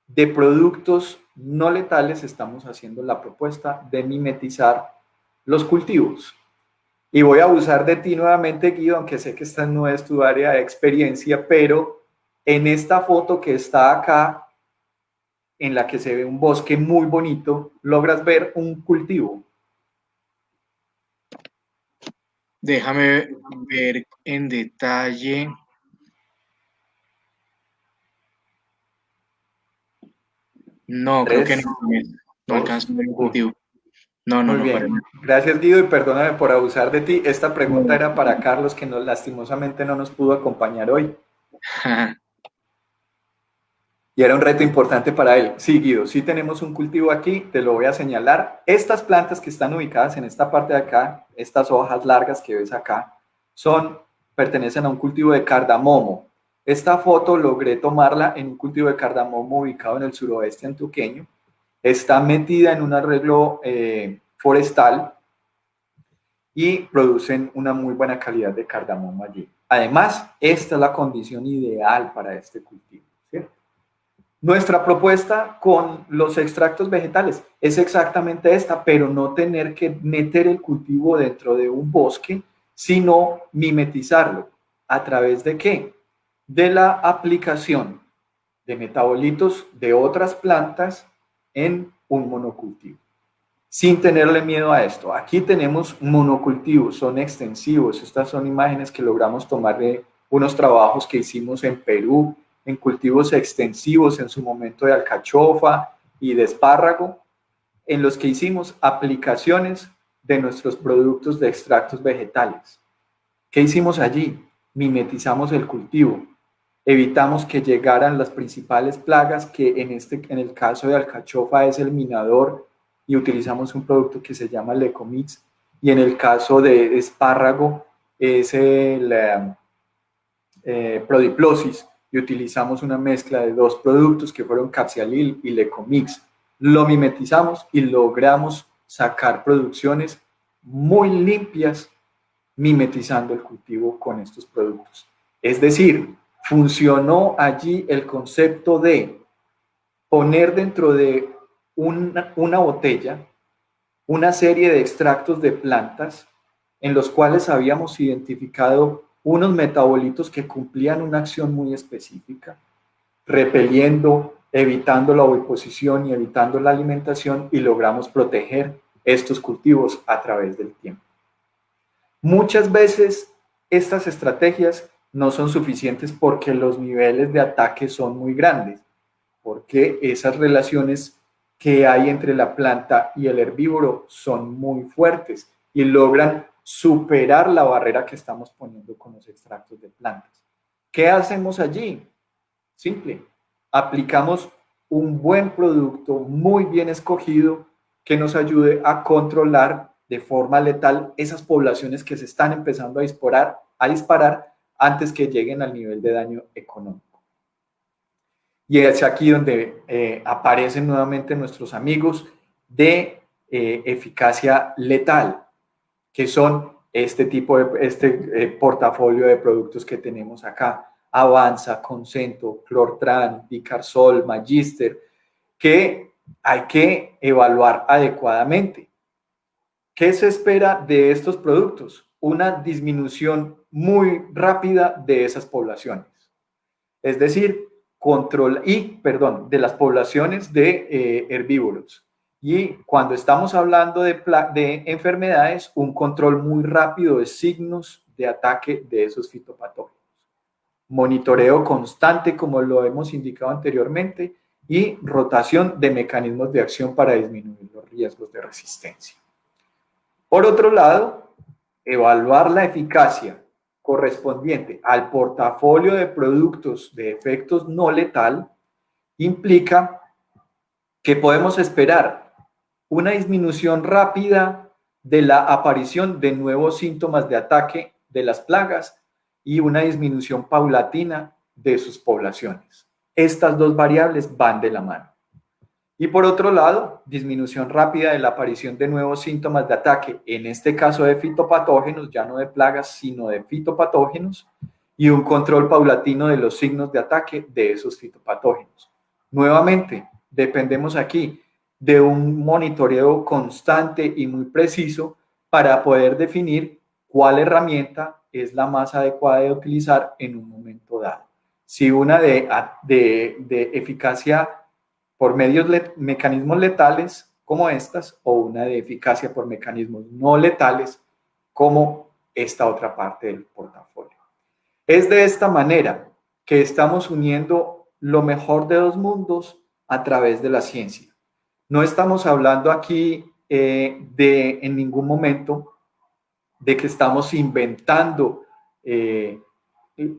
de productos no letales, estamos haciendo la propuesta de mimetizar los cultivos. Y voy a abusar de ti nuevamente, Guido, aunque sé que esta no es tu área de experiencia, pero en esta foto que está acá, en la que se ve un bosque muy bonito, logras ver un cultivo. Déjame ver en detalle. No, creo que no alcanzo a ver un cultivo. No, Muy para bien. nada. Gracias, Guido, y perdóname por abusar de ti. Esta pregunta era para Carlos, que lastimosamente no nos pudo acompañar hoy. Y era un reto importante para él. Sí, Guido, sí tenemos un cultivo aquí, te lo voy a señalar. Estas plantas que están ubicadas en esta parte de acá, estas hojas largas que ves acá, pertenecen a un cultivo de cardamomo. Esta foto logré tomarla en un cultivo de cardamomo ubicado en el suroeste antioqueño. Está metida en un arreglo forestal y producen una muy buena calidad de cardamomo allí. Además, esta es la condición ideal para este cultivo, ¿cierto? Nuestra propuesta con los extractos vegetales es exactamente esta, pero no tener que meter el cultivo dentro de un bosque, sino mimetizarlo. ¿A través de qué? De la aplicación de metabolitos de otras plantas en un monocultivo. sin tenerle miedo a esto. Aquí tenemos monocultivos, son extensivos. Estas son imágenes que logramos tomar de unos trabajos que hicimos en Perú, en cultivos extensivos, en su momento de alcachofa y de espárrago, en los que hicimos aplicaciones de nuestros productos de extractos vegetales. ¿Qué hicimos allí? Mimetizamos el cultivo, evitamos que llegaran las principales plagas, que en el caso de alcachofa es el minador, y utilizamos un producto que se llama Lecomix, y en el caso de espárrago es el Prodiplosis, y utilizamos una mezcla de dos productos que fueron Capsialil y Lecomix. Lo mimetizamos y logramos sacar producciones muy limpias mimetizando el cultivo con estos productos. Es decir, funcionó allí el concepto de poner dentro de una botella una serie de extractos de plantas en los cuales habíamos identificado unos metabolitos que cumplían una acción muy específica, repeliendo, evitando la oviposición y evitando la alimentación, y logramos proteger estos cultivos a través del tiempo. Muchas veces estas estrategias no son suficientes porque los niveles de ataque son muy grandes, porque esas relaciones que hay entre la planta y el herbívoro son muy fuertes y logran superar la barrera que estamos poniendo con los extractos de plantas. ¿Qué hacemos allí? Simple, aplicamos un buen producto muy bien escogido que nos ayude a controlar de forma letal esas poblaciones que se están empezando a disparar antes que lleguen al nivel de daño económico. Y es aquí donde aparecen nuevamente nuestros amigos de eficacia letal, que son este portafolio de productos que tenemos acá. Avanza, Concentro, Clortran, Dicarsol, Magister, que hay que evaluar adecuadamente. ¿Qué se espera de estos productos? Una disminución muy rápida de esas poblaciones. Es decir, de las poblaciones de herbívoros. Y cuando estamos hablando de enfermedades, un control muy rápido de signos de ataque de esos fitopatógenos. Monitoreo constante, como lo hemos indicado anteriormente, y rotación de mecanismos de acción para disminuir los riesgos de resistencia. Por otro lado, evaluar la eficacia correspondiente al portafolio de productos de efectos no letal implica que podemos esperar una disminución rápida de la aparición de nuevos síntomas de ataque de las plagas y una disminución paulatina de sus poblaciones. Estas dos variables van de la mano. Y por otro lado, disminución rápida de la aparición de nuevos síntomas de ataque, en este caso de fitopatógenos, ya no de plagas, sino de fitopatógenos, y un control paulatino de los signos de ataque de esos fitopatógenos. Nuevamente, dependemos aquí de un monitoreo constante y muy preciso para poder definir cuál herramienta es la más adecuada de utilizar en un momento dado. Si una de eficacia por mecanismos letales como estas, o una de eficacia por mecanismos no letales como esta otra parte del portafolio. Es de esta manera que estamos uniendo lo mejor de dos mundos a través de la ciencia. No estamos hablando aquí en ningún momento de que estamos inventando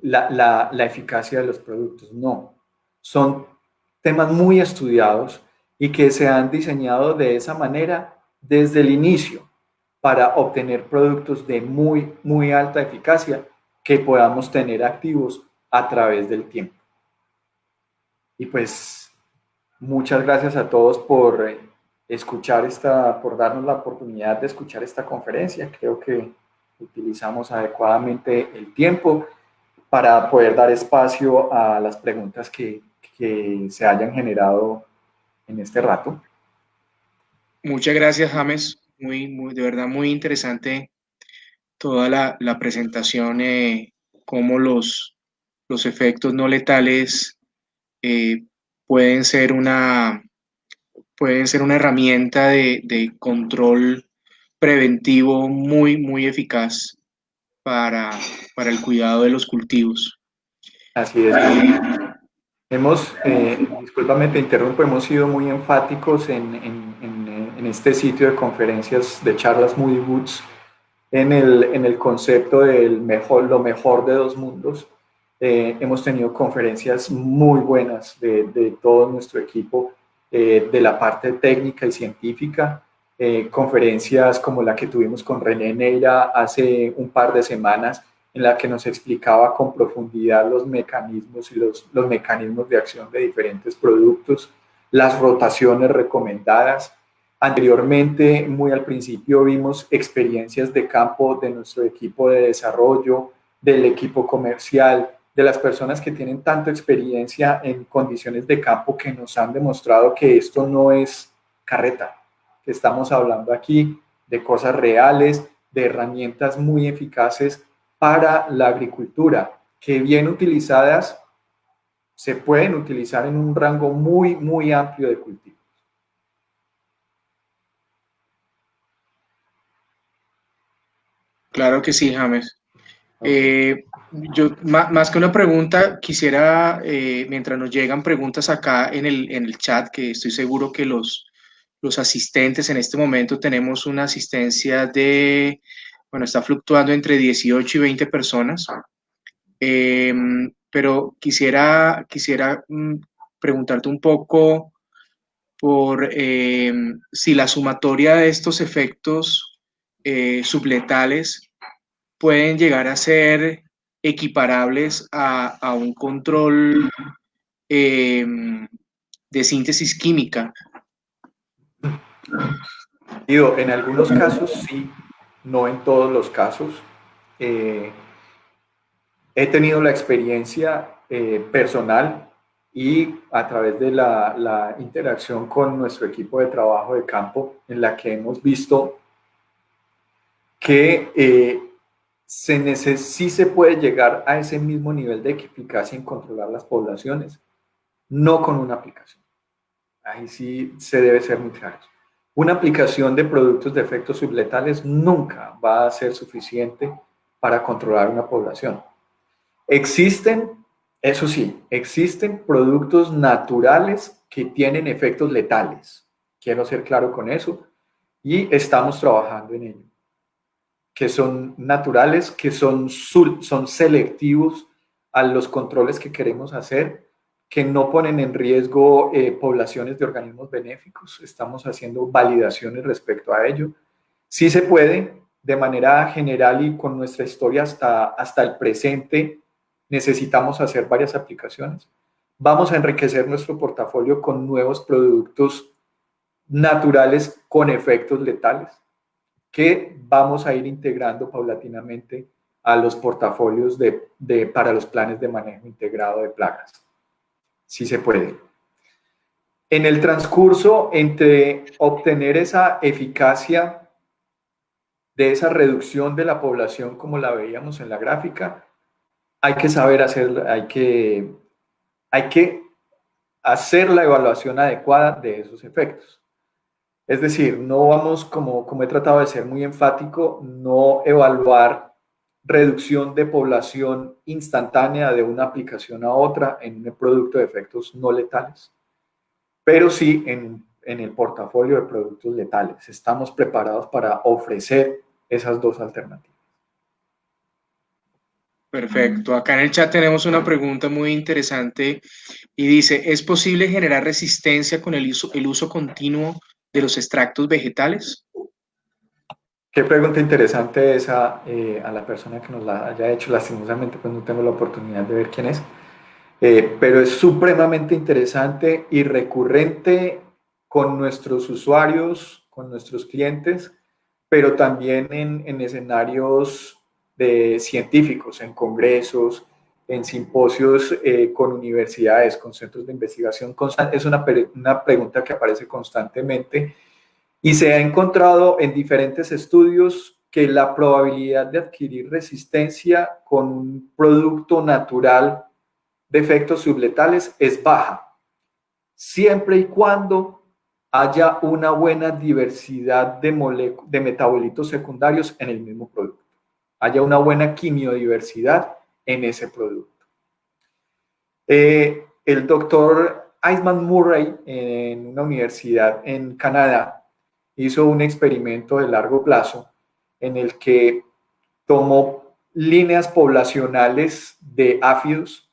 la eficacia de los productos. No, son temas muy estudiados y que se han diseñado de esa manera desde el inicio para obtener productos de muy, muy alta eficacia que podamos tener activos a través del tiempo. Y pues muchas gracias a todos por por darnos la oportunidad de escuchar esta conferencia. Creo que utilizamos adecuadamente el tiempo para poder dar espacio a las preguntas que se hayan generado en este rato. Muchas gracias, James. De verdad, muy interesante toda la presentación, cómo los efectos no letales pueden ser pueden ser una herramienta de control preventivo muy, muy eficaz para, para el cuidado de los cultivos. Así es, Juan. Discúlpame, te interrumpo, hemos sido muy enfáticos en este sitio de conferencias, de charlas Moody Woods, en el concepto del mejor, lo mejor de dos mundos. Hemos tenido conferencias muy buenas de todo nuestro equipo, de la parte técnica y científica, conferencias como la que tuvimos con René Neira hace un par de semanas, en la que nos explicaba con profundidad los mecanismos y los mecanismos de acción de diferentes productos, las rotaciones recomendadas. Anteriormente, muy al principio, vimos experiencias de campo de nuestro equipo de desarrollo, del equipo comercial, de las personas que tienen tanta experiencia en condiciones de campo que nos han demostrado que esto no es carreta, que estamos hablando aquí de cosas reales, de herramientas muy eficaces para la agricultura, que bien utilizadas se pueden utilizar en un rango muy, muy amplio de cultivo. Claro que sí, James. Okay. Yo, más que una pregunta, quisiera, mientras nos llegan preguntas acá en el chat, que estoy seguro que los asistentes en este momento tenemos una asistencia de, bueno, está fluctuando entre 18 y 20 personas. Eh, pero quisiera preguntarte un poco por si la sumatoria de estos efectos subletales pueden llegar a ser equiparables a un control eh, de síntesis química. Digo, en algunos casos sí, no en todos los casos. Eh, He tenido la experiencia personal y a través de la interacción con nuestro equipo de trabajo de campo, en la que hemos visto que sí se puede llegar a ese mismo nivel de eficacia en controlar las poblaciones, no con una aplicación. Ahí sí se debe ser muy claro. Una aplicación de productos de efectos subletales nunca va a ser suficiente para controlar una población. Existen, eso sí, existen productos naturales que tienen efectos letales. Quiero ser claro con eso y estamos trabajando en ello. Que son naturales, que son selectivos a los controles que queremos hacer, que no ponen en riesgo poblaciones de organismos benéficos. Estamos haciendo validaciones respecto a ello. Sí se puede, de manera general y con nuestra historia hasta el presente, necesitamos hacer varias aplicaciones. Vamos a enriquecer nuestro portafolio con nuevos productos naturales con efectos letales que vamos a ir integrando paulatinamente a los portafolios para los planes de manejo integrado de plagas. Sí se puede. En el transcurso entre obtener esa eficacia de esa reducción de la población como la veíamos en la gráfica, hay que saber hacer, hay que hacer la evaluación adecuada de esos efectos. Es decir, no vamos, como he tratado de ser muy enfático, no evaluar reducción de población instantánea de una aplicación a otra en un producto de efectos no letales, pero sí en el portafolio de productos letales. Estamos preparados para ofrecer esas dos alternativas. Perfecto. Acá en el chat tenemos una pregunta muy interesante y dice, ¿es posible generar resistencia con el uso continuo de los extractos vegetales? Qué pregunta interesante esa a la persona que nos la haya hecho. Lastimosamente, pues no tengo la oportunidad de ver quién es. Pero es supremamente interesante y recurrente con nuestros usuarios, con nuestros clientes, pero también en escenarios de científicos, en congresos, en simposios con universidades, con centros de investigación. Es una pregunta que aparece constantemente y se ha encontrado en diferentes estudios que la probabilidad de adquirir resistencia con un producto natural de efectos subletales es baja, siempre y cuando haya una buena diversidad de metabolitos secundarios en el mismo producto, haya una buena quimiodiversidad en ese producto. El doctor Eisman Murray en una universidad en Canadá hizo un experimento de largo plazo en el que tomó líneas poblacionales de áfidos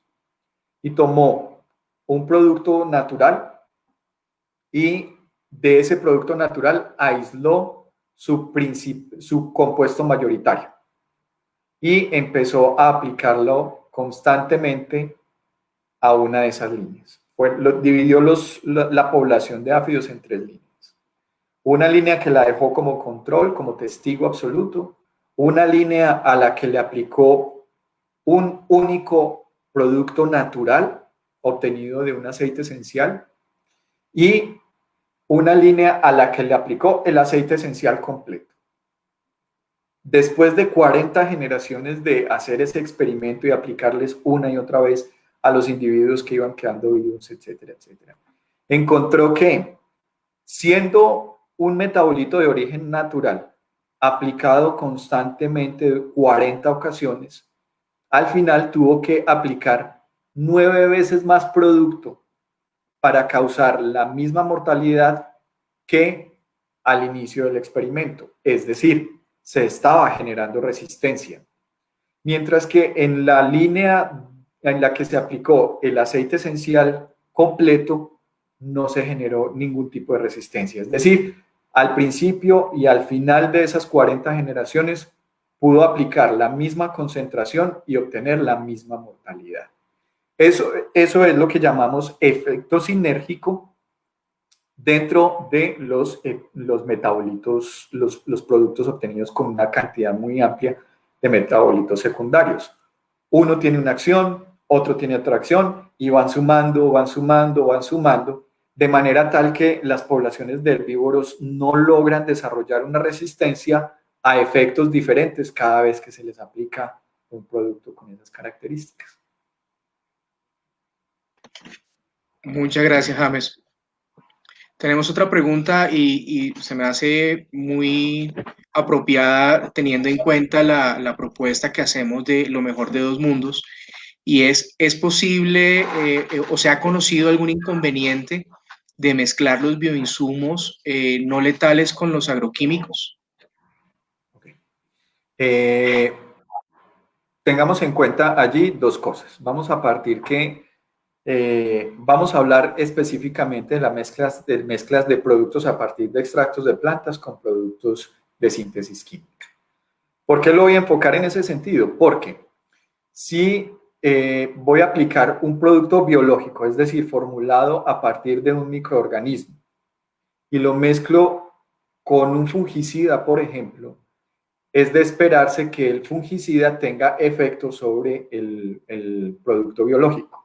y tomó un producto natural y de ese producto natural aisló su compuesto mayoritario y empezó a aplicarlo constantemente a una de esas líneas. Dividió la población de áfidos en 3 líneas. Una línea que la dejó como control, como testigo absoluto, una línea a la que le aplicó un único producto natural obtenido de un aceite esencial y una línea a la que le aplicó el aceite esencial completo. Después de 40 generaciones de hacer ese experimento y aplicarles una y otra vez a los individuos que iban quedando vivos, etcétera, etcétera, encontró que siendo un metabolito de origen natural aplicado constantemente 40 ocasiones, al final tuvo que aplicar 9 veces más producto para causar la misma mortalidad que al inicio del experimento. Es decir, se estaba generando resistencia. Mientras que en la línea en la que se aplicó el aceite esencial completo, no se generó ningún tipo de resistencia. Es decir, al principio y al final de esas 40 generaciones, pudo aplicar la misma concentración y obtener la misma mortalidad. Eso es lo que llamamos efecto sinérgico dentro de los metabolitos, los productos obtenidos con una cantidad muy amplia de metabolitos secundarios. Uno tiene una acción, otro tiene otra acción y van sumando, van sumando, van sumando, de manera tal que las poblaciones de herbívoros no logran desarrollar una resistencia a efectos diferentes cada vez que se les aplica un producto con esas características. Muchas gracias, James. Tenemos otra pregunta y se me hace muy apropiada teniendo en cuenta la propuesta que hacemos de lo mejor de dos mundos, y ¿es posible o se ha conocido algún inconveniente de mezclar los bioinsumos no letales con los agroquímicos? Okay. Tengamos en cuenta allí 2 cosas. Vamos a partir que vamos a hablar específicamente de mezclas de productos a partir de extractos de plantas con productos de síntesis química. ¿Por qué lo voy a enfocar en ese sentido? Porque si voy a aplicar un producto biológico, es decir, formulado a partir de un microorganismo, y lo mezclo con un fungicida, por ejemplo, es de esperarse que el fungicida tenga efecto sobre el producto biológico.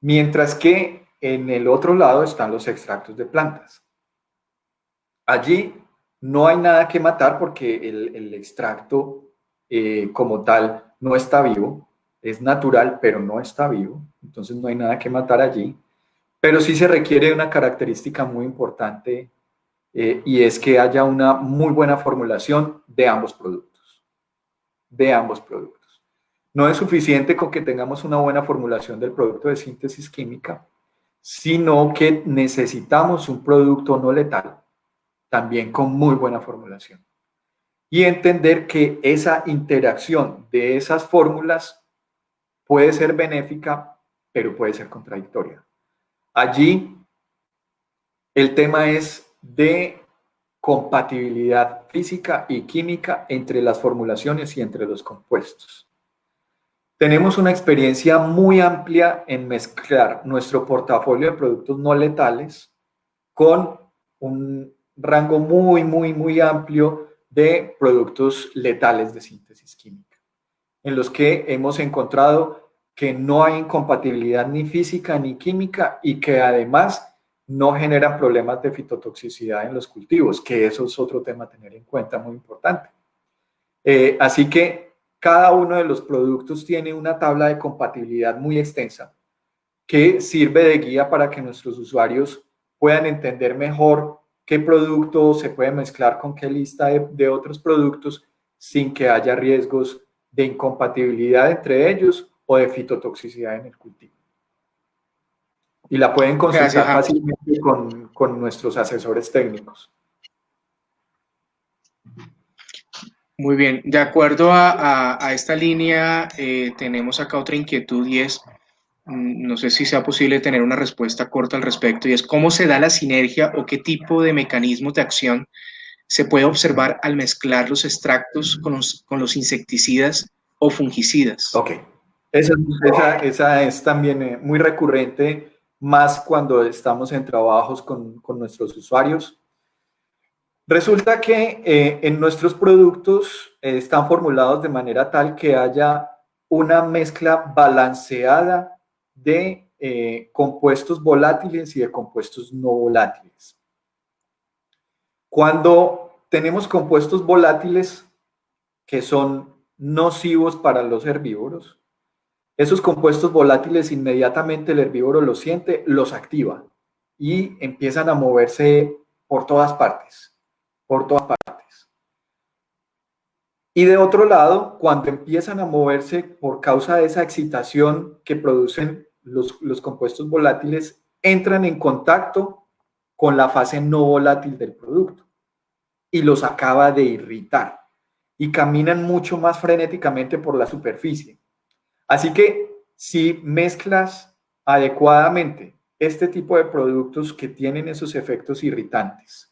Mientras que en el otro lado están los extractos de plantas. Allí no hay nada que matar porque el extracto como tal no está vivo, es natural, pero no está vivo, entonces no hay nada que matar allí, pero sí se requiere una característica muy importante y es que haya una muy buena formulación de ambos productos, No es suficiente con que tengamos una buena formulación del producto de síntesis química, sino que necesitamos un producto no letal, también con muy buena formulación. Y entender que esa interacción de esas fórmulas puede ser benéfica, pero puede ser contradictoria. Allí el tema es de compatibilidad física y química entre las formulaciones y entre los compuestos. Tenemos una experiencia muy amplia en mezclar nuestro portafolio de productos no letales con un rango muy amplio de productos letales de síntesis química, en los que hemos encontrado que no hay incompatibilidad ni física ni química y que además no generan problemas de fitotoxicidad en los cultivos, que eso es otro tema a tener en cuenta muy importante. Así que cada uno de los productos tiene una tabla de compatibilidad muy extensa que sirve de guía para que nuestros usuarios puedan entender mejor qué producto se puede mezclar con qué lista de otros productos sin que haya riesgos de incompatibilidad entre ellos o de fitotoxicidad en el cultivo. Y la pueden Gracias, consultar James. fácilmente con nuestros asesores técnicos. Muy bien, de acuerdo a esta línea, tenemos acá otra inquietud y es, no sé si sea posible tener una respuesta corta al respecto, y es cómo se da la sinergia o qué tipo de mecanismos de acción se puede observar al mezclar los extractos con los insecticidas o fungicidas. Ok, esa es también muy recurrente, más cuando estamos en trabajos con nuestros usuarios. Resulta que en nuestros productos están formulados de manera tal que haya una mezcla balanceada de compuestos volátiles y de compuestos no volátiles. Cuando tenemos compuestos volátiles que son nocivos para los herbívoros, esos compuestos volátiles inmediatamente el herbívoro los siente, los activa y empiezan a moverse por todas partes, por todas partes. Y de otro lado, cuando empiezan a moverse por causa de esa excitación que producen los compuestos volátiles, entran en contacto con la fase no volátil del producto y los acaba de irritar y caminan mucho más frenéticamente por la superficie. Así que si mezclas adecuadamente este tipo de productos que tienen esos efectos irritantes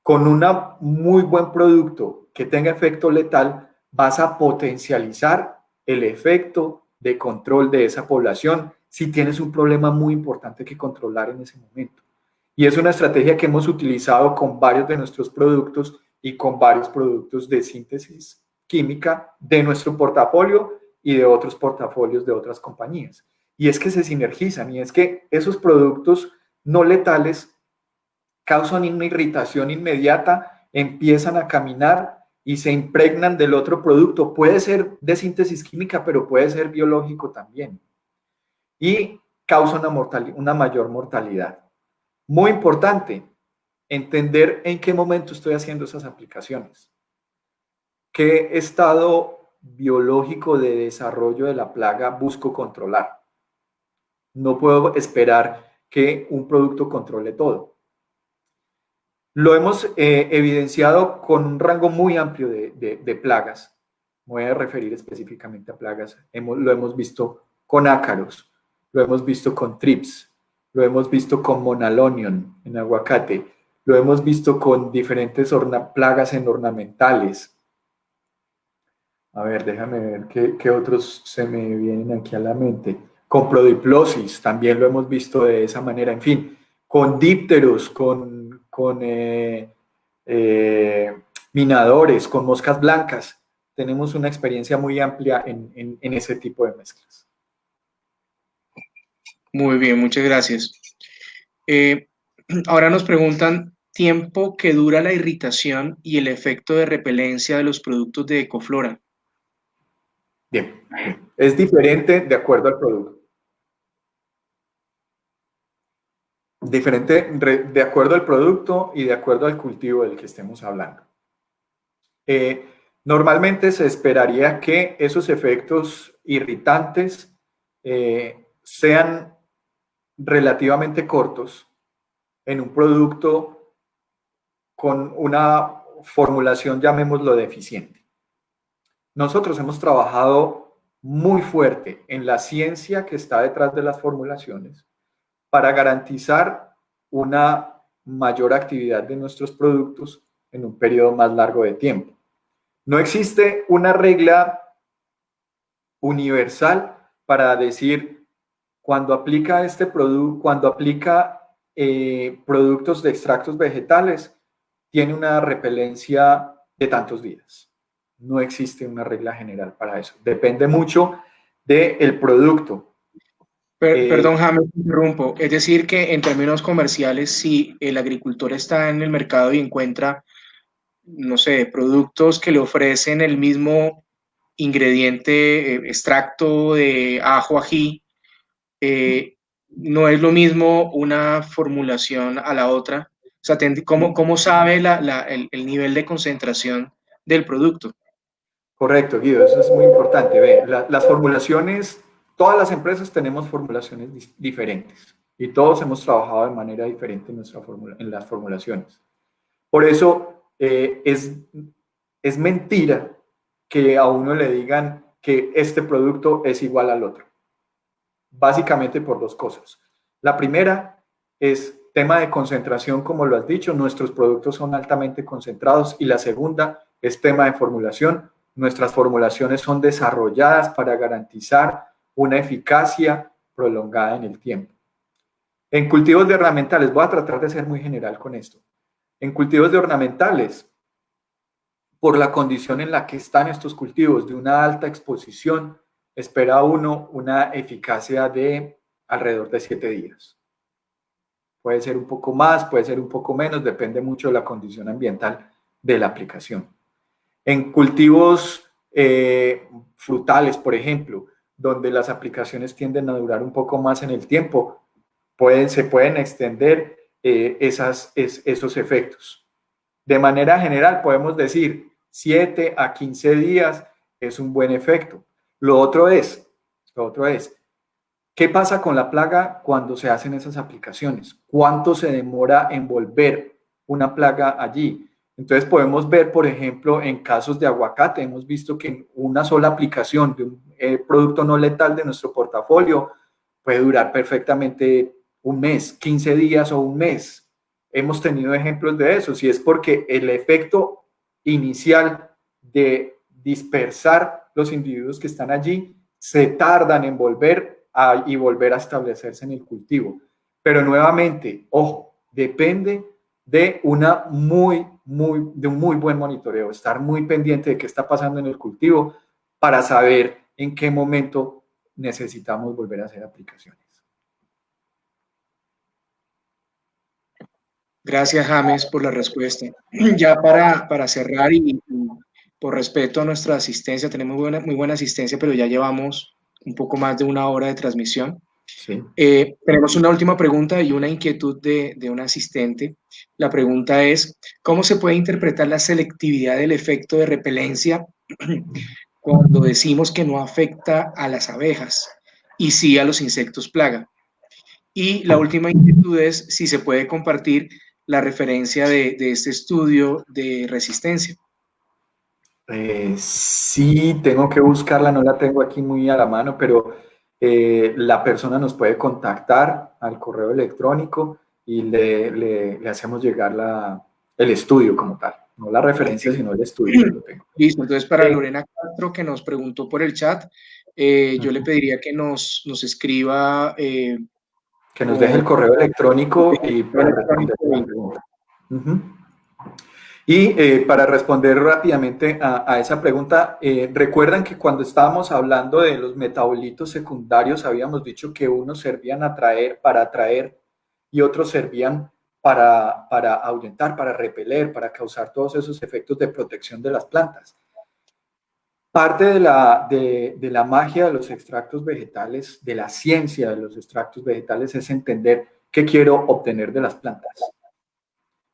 con un muy buen producto que tenga efecto letal, vas a potencializar el efecto de control de esa población si tienes un problema muy importante que controlar en ese momento. Y es una estrategia que hemos utilizado con varios de nuestros productos y con varios productos de síntesis química de nuestro portafolio y de otros portafolios de otras compañías. Y es que se sinergizan y es que esos productos no letales causan una irritación inmediata, empiezan a caminar y se impregnan del otro producto. Puede ser de síntesis química, pero puede ser biológico también. Y causa una mayor mortalidad. Muy importante, entender en qué momento estoy haciendo esas aplicaciones. ¿Qué estado biológico de desarrollo de la plaga busco controlar? No puedo esperar que un producto controle todo. Lo hemos evidenciado con un rango muy amplio de plagas. Me voy a referir específicamente a plagas. Lo hemos visto con ácaros, lo hemos visto con trips, lo hemos visto con monalonion en aguacate, lo hemos visto con diferentes plagas en ornamentales. A ver, déjame ver qué otros se me vienen aquí a la mente. Con prodiplosis también lo hemos visto de esa manera. En fin, con dípteros, con minadores, con moscas blancas. Tenemos una experiencia muy amplia en ese tipo de mezclas. Muy bien, muchas gracias. Ahora nos preguntan tiempo que dura la irritación y el efecto de repelencia de los productos de Ecoflora. Bien, es diferente de acuerdo al producto. Diferente de acuerdo al producto y de acuerdo al cultivo del que estemos hablando. Normalmente se esperaría que esos efectos irritantes sean relativamente cortos en un producto con una formulación, llamémoslo, deficiente. Nosotros hemos trabajado muy fuerte en la ciencia que está detrás de las formulaciones para garantizar una mayor actividad de nuestros productos en un periodo más largo de tiempo. No existe una regla universal para decir cuando aplica este producto, cuando aplica productos de extractos vegetales, tiene una repelencia de tantos días. No existe una regla general para eso. Depende mucho del producto. Perdón, James, interrumpo. Es decir, que en términos comerciales, si el agricultor está en el mercado y encuentra, no sé, productos que le ofrecen el mismo ingrediente, extracto de ajo, ají, no es lo mismo una formulación a la otra. O sea, ¿cómo sabe el nivel de concentración del producto? Correcto, Guido, eso es muy importante. Ve, las formulaciones, todas las empresas tenemos formulaciones diferentes y todos hemos trabajado de manera diferente en, en las formulaciones. Por eso es mentira que a uno le digan que este producto es igual al otro. Básicamente por dos cosas. La primera es tema de concentración, como lo has dicho, nuestros productos son altamente concentrados, y la segunda es tema de formulación. Nuestras formulaciones son desarrolladas para garantizar una eficacia prolongada en el tiempo. En cultivos de ornamentales, voy a tratar de ser muy general con esto. En cultivos de ornamentales, por la condición en la que están estos cultivos de una alta exposición, espera uno una eficacia de alrededor de 7 días. Puede ser un poco más, puede ser un poco menos, depende mucho de la condición ambiental de la aplicación. En cultivos frutales, por ejemplo, donde las aplicaciones tienden a durar un poco más en el tiempo, se pueden extender esos efectos. De manera general, podemos decir 7 a 15 días es un buen efecto. Lo otro es, ¿qué pasa con la plaga cuando se hacen esas aplicaciones? ¿Cuánto se demora en volver una plaga allí? Entonces podemos ver, por ejemplo, en casos de aguacate, hemos visto que en una sola aplicación de un producto no letal de nuestro portafolio puede durar perfectamente un mes, 15 días o un mes. Hemos tenido ejemplos de eso, y es porque el efecto inicial de dispersar los individuos que están allí se tardan en volver y volver a establecerse en el cultivo. Pero nuevamente, ojo, depende de un muy buen monitoreo, estar muy pendiente de qué está pasando en el cultivo para saber en qué momento necesitamos volver a hacer aplicaciones. Gracias, James, por la respuesta. Ya para cerrar y por respeto a nuestra asistencia, tenemos muy buena asistencia, pero ya llevamos un poco más de una hora de transmisión. Sí. Tenemos una última pregunta y una inquietud de un asistente. La pregunta es, ¿cómo se puede interpretar la selectividad del efecto de repelencia cuando decimos que no afecta a las abejas y sí a los insectos plaga? Y la última inquietud es si se puede compartir la referencia de este estudio de resistencia. Sí, tengo que buscarla, no la tengo aquí muy a la mano, pero la persona nos puede contactar al correo electrónico y le hacemos llegar el estudio como tal. No la referencia, sino el estudio, yo lo tengo. Listo, entonces para Lorena Castro, que nos preguntó por el chat, yo le pediría que nos escriba. Que nos deje el correo electrónico y para responder la pregunta. Y para responder rápidamente a esa pregunta, recuerdan que cuando estábamos hablando de los metabolitos secundarios, habíamos dicho que unos servían para atraer y otros servían para ahuyentar, para repeler, para causar todos esos efectos de protección de las plantas. Parte de la magia de los extractos vegetales, de la ciencia de los extractos vegetales, es entender qué quiero obtener de las plantas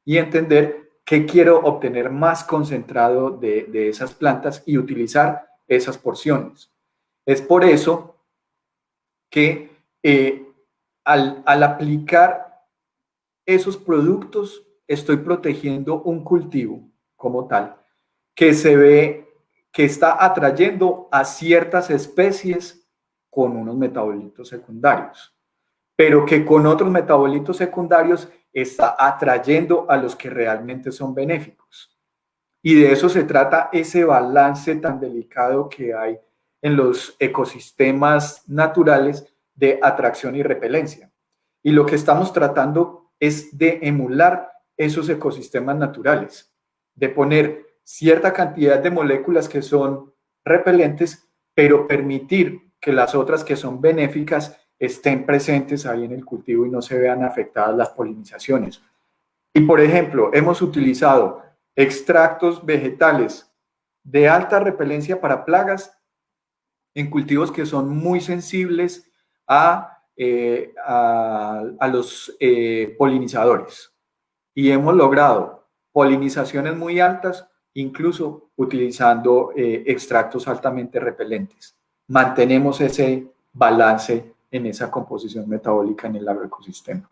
y entender qué quiero obtener más concentrado de esas plantas y utilizar esas porciones. Es por eso que al aplicar esos productos estoy protegiendo un cultivo como tal, que se ve que está atrayendo a ciertas especies con unos metabolitos secundarios, pero que con otros metabolitos secundarios está atrayendo a los que realmente son benéficos. Y de eso se trata ese balance tan delicado que hay en los ecosistemas naturales de atracción y repelencia. Y lo que estamos tratando es de emular esos ecosistemas naturales, de poner cierta cantidad de moléculas que son repelentes, pero permitir que las otras que son benéficas estén presentes ahí en el cultivo y no se vean afectadas las polinizaciones. Y por ejemplo, hemos utilizado extractos vegetales de alta repelencia para plagas en cultivos que son muy sensibles a a los polinizadores. Y hemos logrado polinizaciones muy altas, incluso utilizando extractos altamente repelentes. Mantenemos ese balance en esa composición metabólica en el agroecosistema.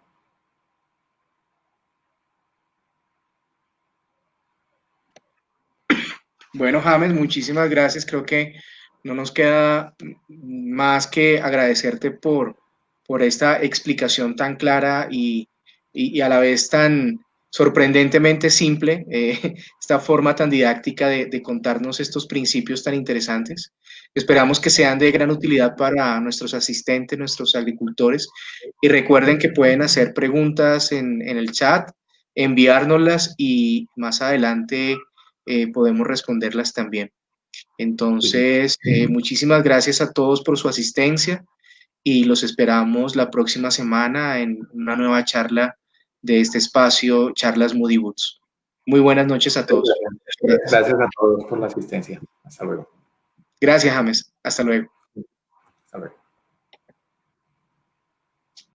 Bueno, James, muchísimas gracias. Creo que no nos queda más que agradecerte por esta explicación tan clara y a la vez tan sorprendentemente simple, esta forma tan didáctica de contarnos estos principios tan interesantes. Esperamos que sean de gran utilidad para nuestros asistentes, nuestros agricultores. Y recuerden que pueden hacer preguntas en el chat, enviárnoslas y más adelante podemos responderlas también. Sí. Entonces, muchísimas gracias a todos por su asistencia y los esperamos la próxima semana en una nueva charla de este espacio, Charlas Moody Boots. Muy buenas noches a todos. Gracias, Gracias a todos por la asistencia. Hasta luego. gracias James. Hasta luego. Hasta luego.